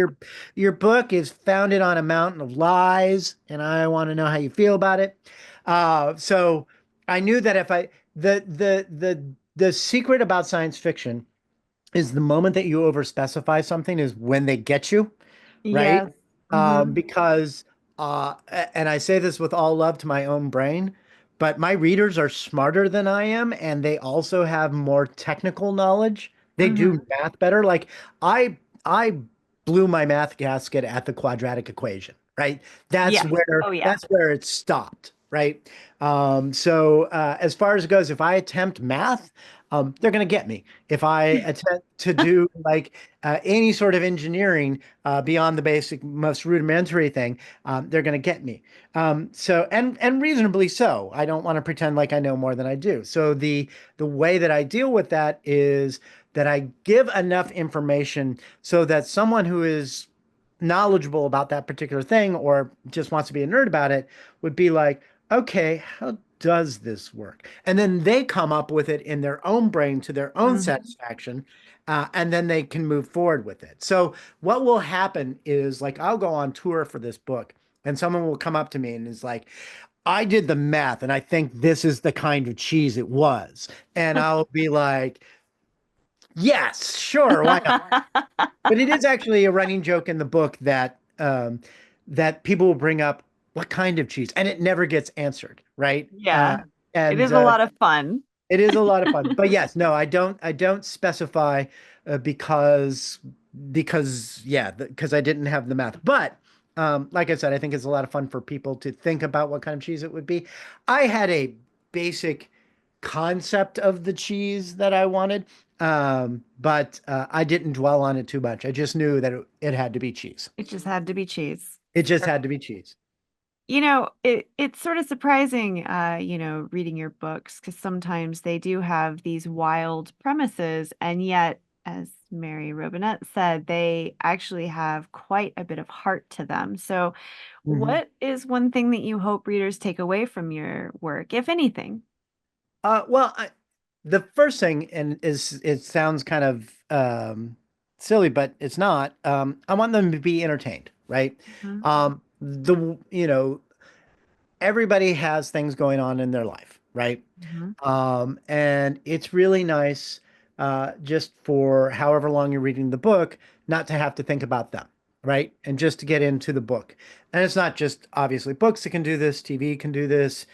your book is founded on a mountain of lies, and I want to know how you feel about it." So I knew that if I the secret about science fiction is the moment that you over specify something is when they get you, right? Yes. Hmm. Because and I say this with all love to my own brain, but my readers are smarter than I am, and they also have more technical knowledge. They Hmm. do math better. Like I blew my math gasket at the quadratic equation, right? That's Yes. where Oh, yeah. that's where it stopped, right? So as far as it goes, if I attempt math, they're going to get me. If I attempt to do like any sort of engineering beyond the basic, most rudimentary thing, they're going to get me. And reasonably so. I don't want to pretend like I know more than I do. So the way that I deal with that is that I give enough information so that someone who is knowledgeable about that particular thing or just wants to be a nerd about it would be like, okay, how does this work? And then they come up with it in their own brain to their own Hmm. satisfaction, and then they can move forward with it. So what will happen is like I'll go on tour for this book, and someone will come up to me and is like, I did the math, and I think this is the kind of cheese it was. And I'll be like, yes, sure, why not? But it is actually a running joke in the book that that people will bring up what kind of cheese, and it never gets answered, right? Yeah. It And is a lot of fun. It is a lot of fun. But yes, no, I don't specify because yeah, because I didn't have the math. But like I said, I think it's a lot of fun for people to think about what kind of cheese it would be. I had a basic concept of the cheese that I wanted, but I didn't dwell on it too much. I just knew that it had to be cheese. It just had to be cheese. It just had to be cheese. It's sort of surprising, reading your books because sometimes they do have these wild premises, and yet, as Mary Robinette said, they actually have quite a bit of heart to them. So, Mhm. what is one thing that you hope readers take away from your work, if anything? The first thing, and is it sounds kind of silly, but it's not. I want them to be entertained, right? Mhm. Everybody has things going on in their life, right? Mhm. And it's really nice, just for however long you're reading the book, not to have to think about them, right? And just to get into the book. And it's not just obviously books that can do this, TV can do this,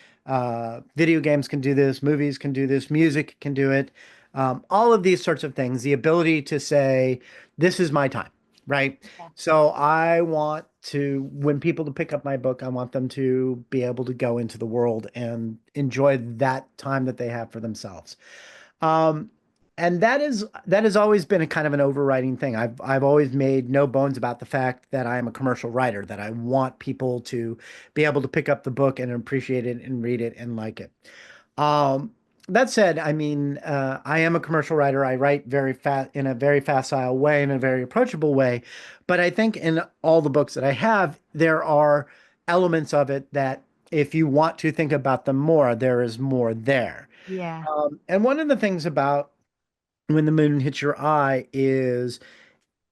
video games can do this, movies can do this, music can do it. All of these sorts of things, the ability to say, this is my time, right? So I want to, when people to pick up my book, I want them to be able to go into the world and enjoy that time that they have for themselves. Um, And that has always been a kind of an overriding thing. I've always made no bones about the fact that I am a commercial writer, that I want people to be able to pick up the book and appreciate it and read it and like it. Um, that said, I mean, I am a commercial writer. I write very fast in a very facile way, in a very approachable way. But I think in all the books that I have, there are elements of it that if you want to think about them more, there is more there. Yeah. And one of the things about when the moon hits your eye is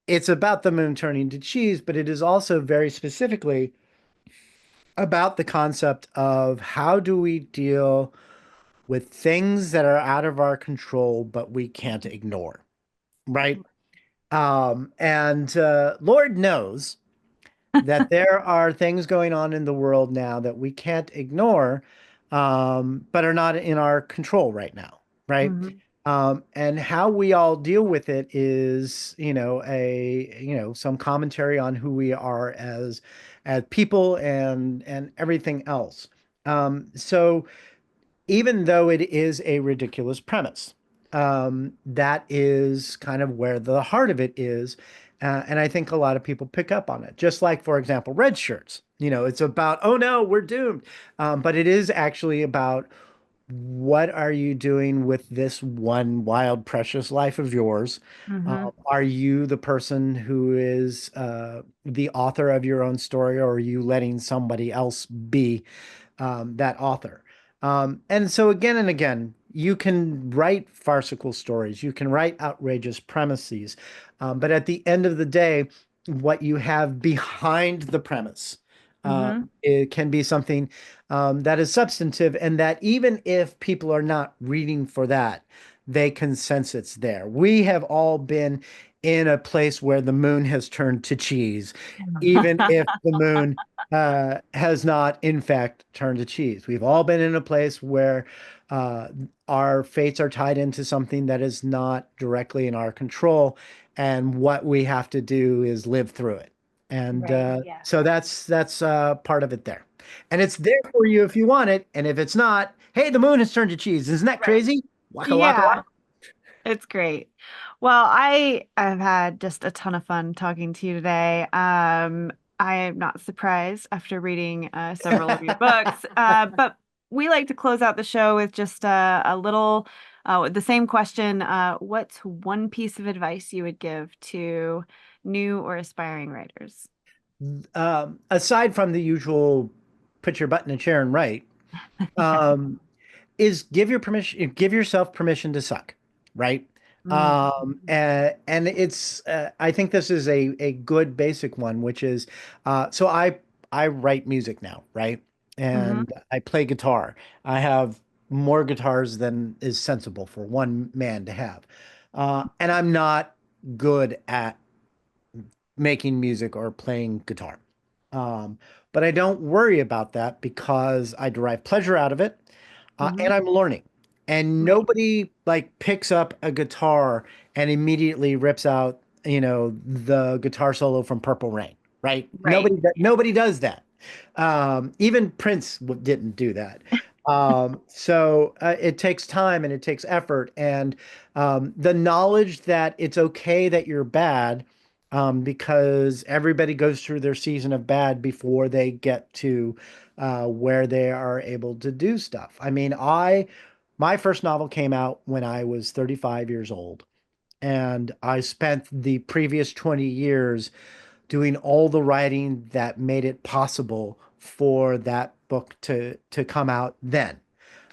it's about the moon turning to cheese, but it is also very specifically about the concept of how do we deal with things that are out of our control, but we can't ignore, right? And Lord knows that there are things going on in the world now that we can't ignore, but are not in our control right now, right? Hmm. And how we all deal with it is, some commentary on who we are as people and everything else. So even though it is a ridiculous premise, that is kind of where the heart of it is. And I think a lot of people pick up on it. Just like, for example, red shirts. It's about, oh no, we're doomed. But it is actually about what are you doing with this one wild, precious life of yours? Hmm. Are you the person who is the author of your own story, or are you letting somebody else be that author? And so again and again, you can write farcical stories, you can write outrageous premises, but at the end of the day, what you have behind the premise, Hmm. it can be something that is substantive, and that even if people are not reading for that, they can sense it's there. We have all been in a place where the moon has turned to cheese, even if the moon has not, in fact, turned to cheese. We've all been in a place where uh, our fates are tied into something that is not directly in our control, and what we have to do is live through it. And Right. Yeah. so that's part of it there, and it's there for you if you want it. And if it's not, hey, the moon has turned to cheese. Isn't that Right. crazy? Waka waka Yeah. waka. It's great. Well, I have had just a ton of fun talking to you today. I am not surprised after reading several of your books, but we like to close out the show with just a little, the same question. What's one piece of advice you would give to new or aspiring writers? Aside from the usual, put your butt in a chair and write. Yeah. Um, is give yourself permission to suck, right? Mm. And it's I think this is a good basic one, which is so I write music now, right? Hmm. And I play guitar. I have more guitars than is sensible for one man to have. And I'm not good at making music or playing guitar. Um, but I don't worry about that because I derive pleasure out of it, Hmm. and I'm learning. And Right. nobody like picks up a guitar and immediately rips out, the guitar solo from Purple Rain, right? Right. Nobody does that. Even Prince didn't do that. So it takes time and it takes effort, and the knowledge that it's okay that you're bad, because everybody goes through their season of bad before they get to where they are able to do stuff. I mean, my first novel came out when I was 35 years old, and I spent the previous 20 years doing all the writing that made it possible for that book to come out then.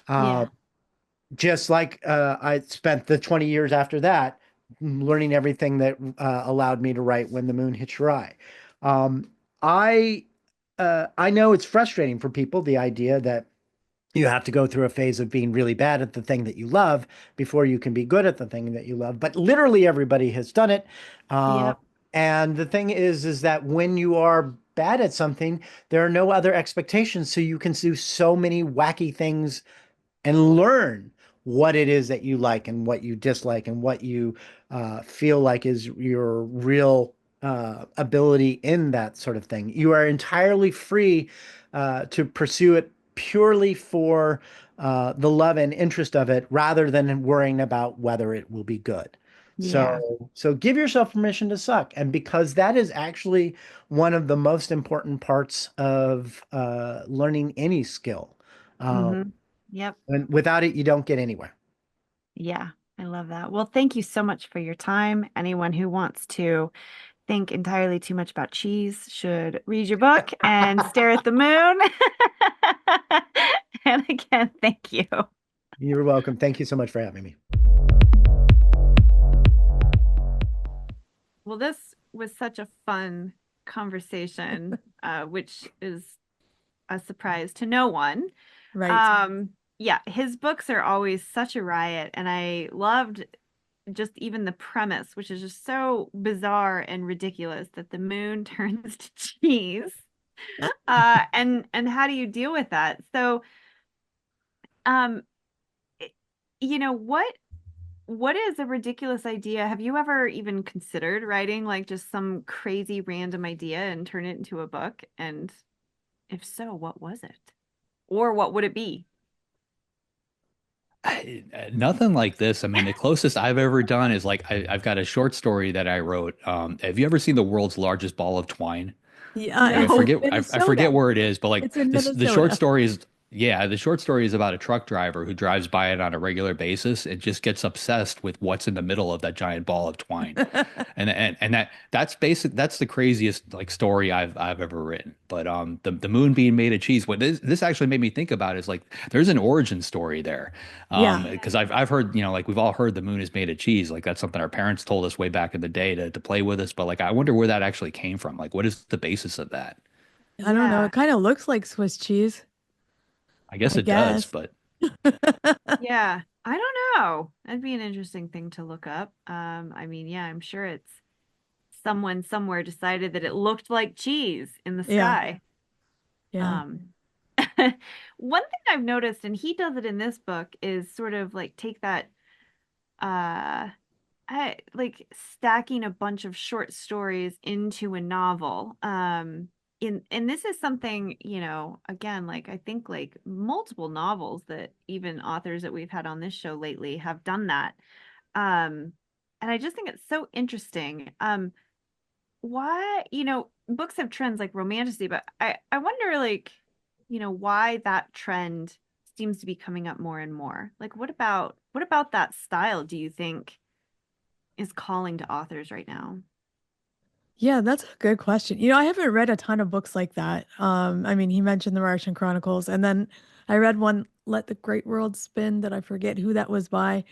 Uh, Yeah. just like I spent the 20 years after that learning everything that allowed me to write When the Moon Hits Your Eye. Um, I I know it's frustrating for people, the idea that you have to go through a phase of being really bad at the thing that you love before you can be good at the thing that you love. But literally everybody has done it. Uh, Yep. and the thing is that when you are bad at something, there are no other expectations. So you can do so many wacky things and learn what it is that you like and what you dislike and what you feel like is your real ability in that sort of thing. You are entirely free to pursue it purely for the love and interest of it rather than worrying about whether it will be good. Yeah. So give yourself permission to suck. And because that is actually one of the most important parts of learning any skill. Hmm. Yep. And without it, you don't get anywhere. Yeah. I love that. Well, thank you so much for your time. Anyone who wants to think entirely too much about cheese should read your book and stare at the moon. And again, thank you. You're welcome. Thank you so much for having me. Well, this was such a fun conversation, which is a surprise to no one. Right. Yeah, his books are always such a riot, and I loved just even the premise, which is just so bizarre and ridiculous that the moon turns to cheese. And how do you deal with that? So, um, what is a ridiculous idea? Have you ever even considered writing like just some crazy random idea and turn it into a book? And if so, what was it? Or what would it be? Nothing like this. I mean, the closest I've ever done is like I've got a short story that I wrote. Have you ever seen the world's largest ball of twine? Yeah, Like I it's No. in forget I forget Minnesota. where it is, but like It's in this the short Minnesota. story is yeah, the short story is about a truck driver who drives by it on a regular basis and just gets obsessed with what's in the middle of that giant ball of twine. And that's the craziest like story I've ever written. But the moon being made of cheese, what this actually made me think about is like there's an origin story there. Yeah. Because I've heard, like we've all heard the moon is made of cheese. Like that's something our parents told us way back in the day to play with us. But like I wonder where that actually came from. Like what is the basis of that? I don't know. Yeah. It kind of looks like Swiss cheese, I guess I it does, guess. but Yeah. I don't know. That'd be an interesting thing to look up. I mean, yeah, I'm sure it's someone somewhere decided that it looked like cheese in the Yeah. sky. Yeah. Um, one thing I've noticed, and he does it in this book, is sort of like take that uh like stacking a bunch of short stories into a novel. And this is something, again, like I think like multiple novels that even authors that we've had on this show lately have done that. Um, and I just think it's so interesting. Why, books have trends like romanticy, but I wonder like, why that trend seems to be coming up more and more. Like what about that style do you think is calling to authors right now? Yeah, that's a good question. I haven't read a ton of books like that. I mean, he mentioned the Martian Chronicles, and then I read one, Let the Great World Spin, that I forget who that was by.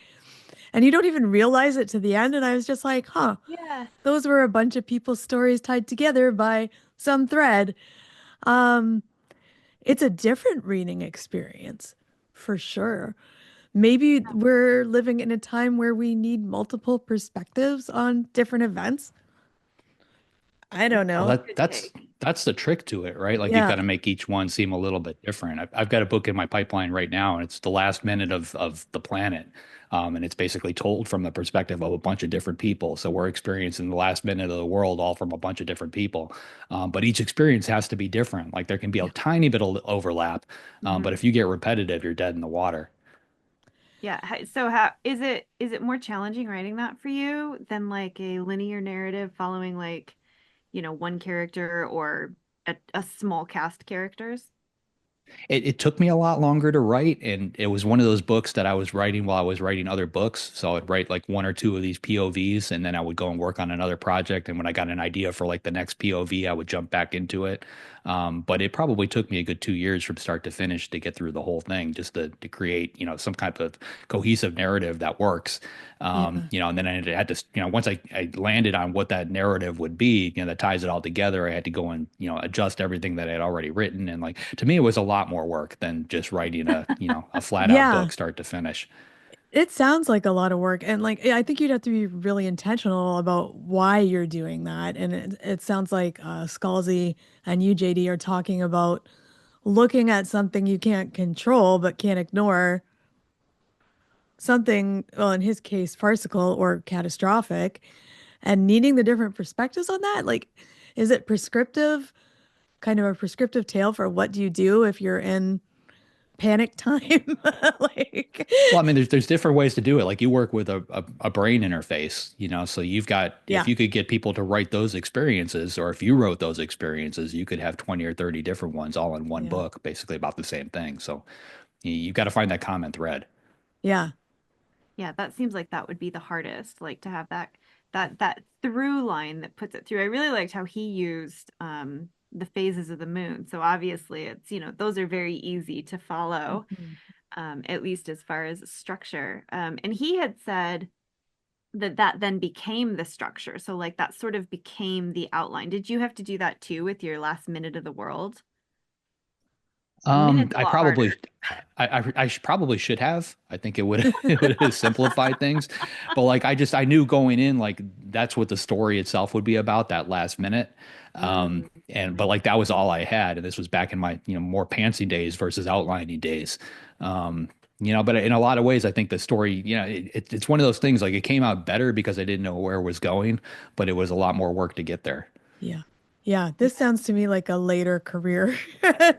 And you don't even realize it to the end. And I was just like, huh, Yeah. those were a bunch of people's stories tied together by some thread. Um, it's a different reading experience for sure. Maybe we're living in a time where we need multiple perspectives on different events. I don't well, know. that Good that's take. that's the trick to it, right? Like you've got Yeah. to make each one seem a little bit different. I've got a book in my pipeline right now, and it's the last minute of the planet, and it's basically told from the perspective of a bunch of different people. So we're experiencing the last minute of the world all from a bunch of different people, but each experience has to be different. Like there can be a Yeah. tiny bit of overlap, but Mhm. if you get repetitive, you're dead in the water. Yeah. So how is it more challenging writing that for you than like a linear narrative following like, one character or a small cast characters? It took me a lot longer to write, and it was one of those books that I was writing while I was writing other books. So I'd write like one or two of these POVs, and then I would go and work on another project. And when I got an idea for like the next POV, I would jump back into it. But it probably took me a good 2 years from start to finish to get through the whole thing, just to create, some type of cohesive narrative that works. Yeah. And then I had to, once I landed on what that narrative would be, that ties it all together, I had to go and, adjust everything that I had already written. And like, to me, it was a lot more work than just writing a flat out Yeah. book start to finish. It sounds like a lot of work. And like, I think you'd have to be really intentional about why you're doing that. And it sounds like Scalzi and you, JD, are talking about looking at something you can't control but can't ignore, something, well, in his case, farcical or catastrophic, and needing the different perspectives on that. Like, is it prescriptive, kind of a prescriptive tale for what do you do if you're in panic time. Like, Well, I mean, there's different ways to do it. Like you work with a brain interface, so you've got, yeah, if you could get people to write those experiences, or if you wrote those experiences, you could have 20 or 30 different ones all in one yeah, book, basically about the same thing. So you've got to find that common thread. yeah, Yeah, that seems like that would be the hardest, like to have that through line that puts it through. I really liked how he used the phases of the moon. So obviously it's, those are very easy to follow, mhm. at least as far as structure. And he had said that then became the structure. So like that sort of became the outline. Did you have to do that too with your last minute of the world? A minute's a I lot probably, harder. probably should have. I think it would it would have simplified things, but like I knew going in like that's what the story itself would be about that last minute, Mm, but like that was all I had, and this was back in my more pantsy days versus outlining days, but in a lot of ways I think the story it's one of those things like it came out better because I didn't know where it was going, but it was a lot more work to get there. Yeah. Yeah. This yeah. sounds to me like a later career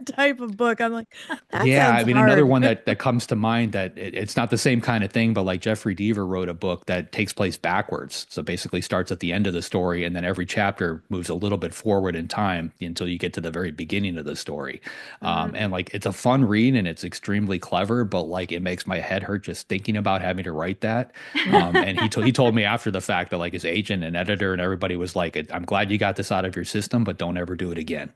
type of book. I'm like, that Yeah, I sounds mean, another hard. one that comes to mind that it's not the same kind of thing, but like Jeffrey Deaver wrote a book that takes place backwards. So basically starts at the end of the story and then every chapter moves a little bit forward in time until you get to the very beginning of the story. Mm. And like it's a fun read and it's extremely clever, but like it makes my head hurt just thinking about having to write that. And he told me after the fact that like his agent and editor and everybody was like, "I'm glad you got this out of your system, but don't ever do it again."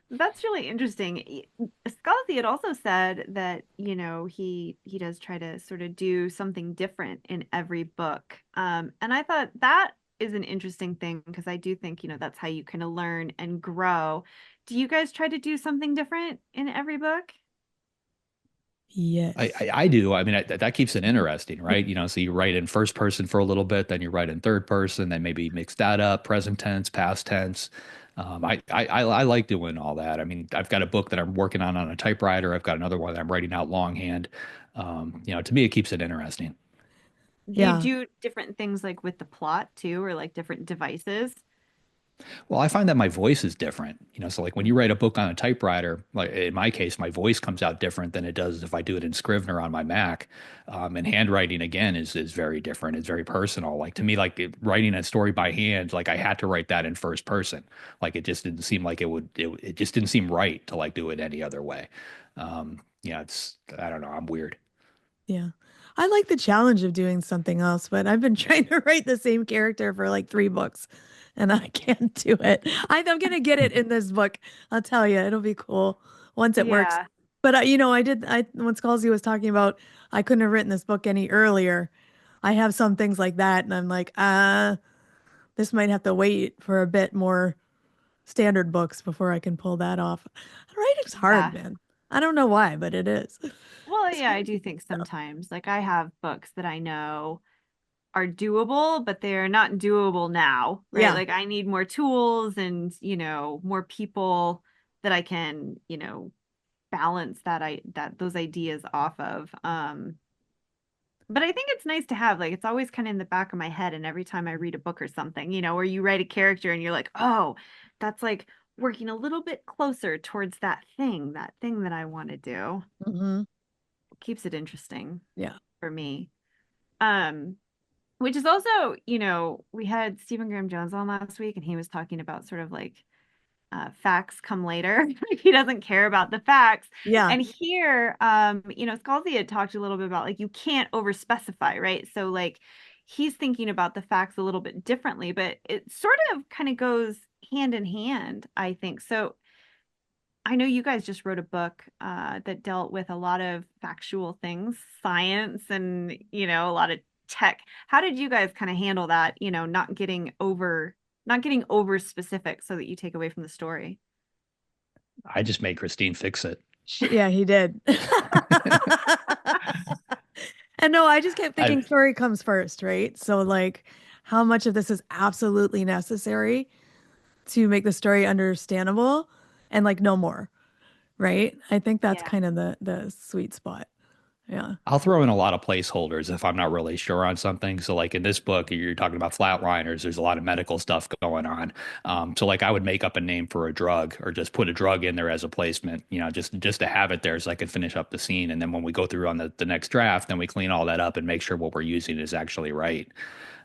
That's really interesting. Scalzi had also said that, he does try to sort of do something different in every book. And I thought that is an interesting thing because I do think, that's how you kind of learn and grow. Do you guys try to do something different in every book? Yes. I do. I mean, that keeps it interesting, right? So you write in first person for a little bit, then you write in third person, then maybe mix that up, present tense, past tense. I like doing all that. I mean, I've got a book that I'm working on a typewriter. I've got another one that I'm writing out longhand. To me, it keeps it interesting. Do you Yeah. do different things like with the plot too, or like different devices? Well, I find that my voice is different. So like when you write a book on a typewriter, like in my case, my voice comes out different than it does if I do it in Scrivener on my Mac. And handwriting again is very different. It's very personal. Like to me, like writing a story by hand, like I had to write that in first person. Like it just didn't seem like it just didn't seem right to like do it any other way. I don't know. I'm weird. Yeah. I like the challenge of doing something else, but I've been trying to write the same character for like 3 books and I can't do it. I'm gonna get it in this book. I'll tell you, it'll be cool once it works. Yeah. But when Scalzi was talking about I couldn't have written this book any earlier. I have some things like that, and I'm like, this might have to wait for a bit more standard books before I can pull that off. Writing's hard, Yeah. man. I don't know why, but it is. Well, It's yeah, I hard do think stuff. sometimes. Like I have books that I know are doable, but they're not doable now, right? Yeah. Like I need more tools and, more people that I can, balance that those ideas off of. But I think it's nice to have, like, it's always kind of in the back of my head. And every time I read a book or something, where you write a character and you're like, oh, that's like working a little bit closer towards that thing that I want to do. Hmm. It keeps it interesting Yeah. for me. Um, which is also, we had Stephen Graham Jones on last week and he was talking about sort of like facts come later. He doesn't care about the facts. Yeah. And here, Scalzi had talked a little bit about like you can't over specify, right? So like he's thinking about the facts a little bit differently, but it sort of kind of goes hand in hand, I think. So I know you guys just wrote a book that dealt with a lot of factual things, science, and a lot of tech. How did you guys kind of handle that? Not getting over specific so that you take away from the story. I just made Christine fix it. Yeah, he did. And no, I just kept thinking I story comes first, right? So like how much of this is absolutely necessary to make the story understandable and like no more, right? I think that's Yeah. kind of the sweet spot. Yeah. I'll throw in a lot of placeholders if I'm not really sure on something. So like in this book, you're talking about flatliners. There's a lot of medical stuff going on. So like I would make up a name for a drug or just put a drug in there as a placement, just to have it there so I could finish up the scene. And then when we go through on the next draft, then we clean all that up and make sure what we're using is actually right.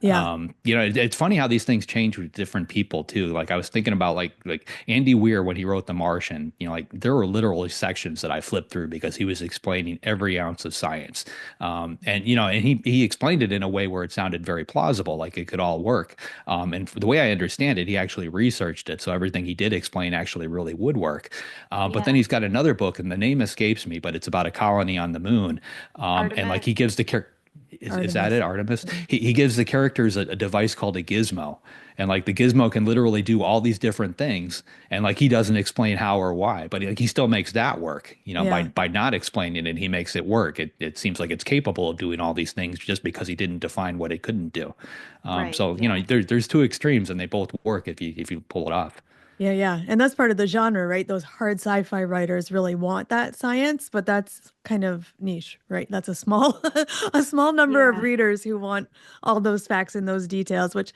Yeah. It's funny how these things change with different people too. Like I was thinking about like Andy Weir when he wrote The Martian, like there were literally sections that I flipped through because he was explaining every ounce of science. And he explained it in a way where it sounded very plausible, like it could all work. And the way I understand it, he actually researched it. So everything he did explain actually really would work. But then he's got another book and the name escapes me, but it's about a colony on the moon. And like he gives the character, is that it? Artemis? He gives the characters a device called a gizmo. And like the gizmo can literally do all these different things. And like he doesn't explain how or why, but he still makes that work, by not explaining it, he makes it work. It seems like it's capable of doing all these things just because he didn't define what it couldn't do. There's two extremes and they both work if you pull it off. Yeah, yeah. And that's part of the genre, right? Those hard sci-fi writers really want that science, but that's kind of niche, right? That's a small a small number of readers who want all those facts and those details, which,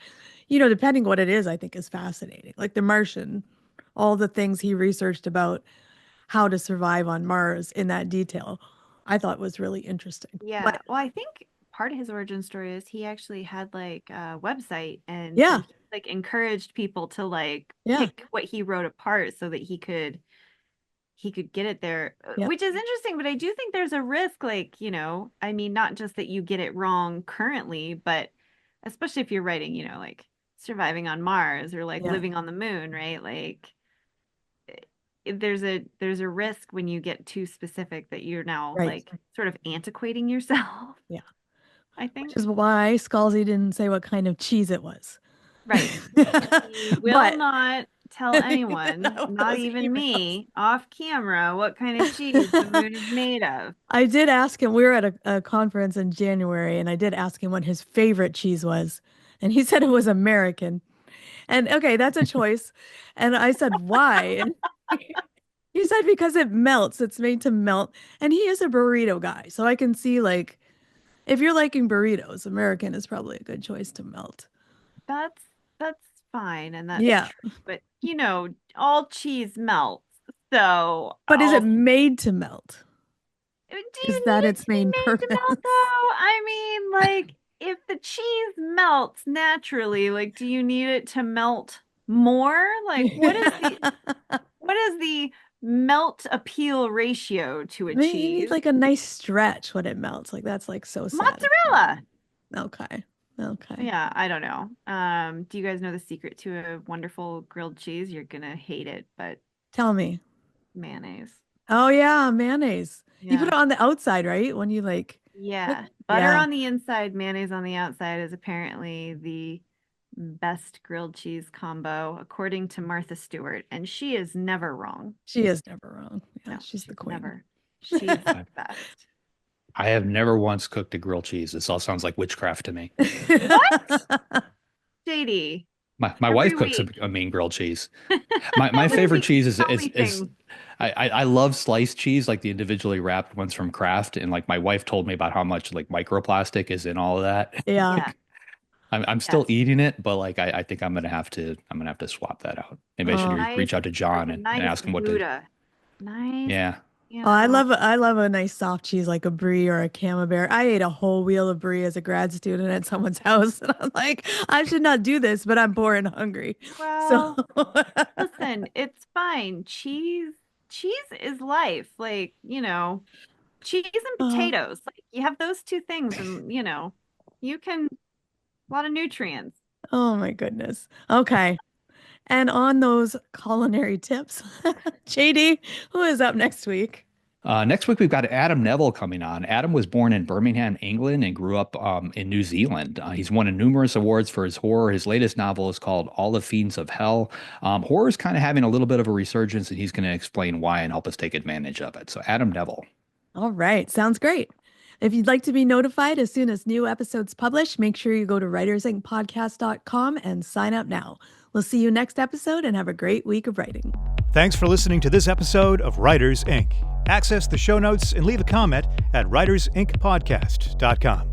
depending what it is, I think is fascinating. Like The Martian, all the things he researched about how to survive on Mars in that detail, I thought was really interesting. Yeah. But, well, I think part of his origin story is he actually had like a website and yeah. he, like encouraged people to like Yeah. pick what he wrote apart so that he could get it there, Yeah. which is interesting. But I do think there's a risk, like, I mean, not just that you get it wrong currently, but especially if you're writing, like surviving on Mars or like living on the moon, right? Like there's a risk when you get too specific that you're now like sort of antiquating yourself. Yeah. I think. Which is why Scalzi didn't say what kind of cheese it was. Right. He will not tell anyone, not even me, off camera, what kind of cheese the moon is made of. I did ask him, we were at a conference in January, and I did ask him what his favorite cheese was. And he said it was American. And okay, that's a choice. And I said, why? And he said, because it melts. It's made to melt. And he is a burrito guy. So I can see, like, if you're liking burritos, American is probably a good choice to melt. That's fine, and that's true. But all cheese melts. So, but is it made to melt? Is that its main purpose? To melt, though? I mean, like, if the cheese melts naturally, like, do you need it to melt more? Like, what is the melt appeal ratio to a cheese? You need like a nice stretch when it melts. Like that's like so mozzarella. Okay. Yeah, I don't know. Do you guys know the secret to a wonderful grilled cheese? You're gonna hate it, but tell me. Mayonnaise. Oh yeah, mayonnaise. Yeah. You put it on the outside, right? When you like butter on the inside, mayonnaise on the outside is apparently the best grilled cheese combo according to Martha Stewart, and she is never wrong. She is never wrong. Yeah, she's the queen. Never. She's the best. I have never once cooked a grilled cheese. This all sounds like witchcraft to me. What? JD. My wife cooks a mean grilled cheese. My favorite cheese is I love sliced cheese, like the individually wrapped ones from Kraft. And like my wife told me about how much like microplastic is in all of that. Yeah. I'm still eating it, but like I think I'm gonna have to swap that out. Maybe I should reach out to John and ask him what to. Nice. Yeah. Oh, I love a nice soft cheese like a brie or a camembert. I ate a whole wheel of brie as a grad student at someone's house, and I'm like, I should not do this, but I'm poor and hungry. Well, listen, it's fine. Cheese is life. Like, cheese and potatoes. Like you have those two things, and you can a lot of nutrients. Oh my goodness. Okay. And on those culinary tips, JD, who is up next week? Next week, we've got Adam Neville coming on. Adam was born in Birmingham, England, and grew up in New Zealand. He's won numerous awards for his horror. His latest novel is called All the Fiends of Hell. Horror is kind of having a little bit of a resurgence, and he's going to explain why and help us take advantage of it. So Adam Neville. All right. Sounds great. If you'd like to be notified as soon as new episodes publish, make sure you go to writersincpodcast.com and sign up now. We'll see you next episode and have a great week of writing. Thanks for listening to this episode of Writers Inc. Access the show notes and leave a comment at writersincpodcast.com.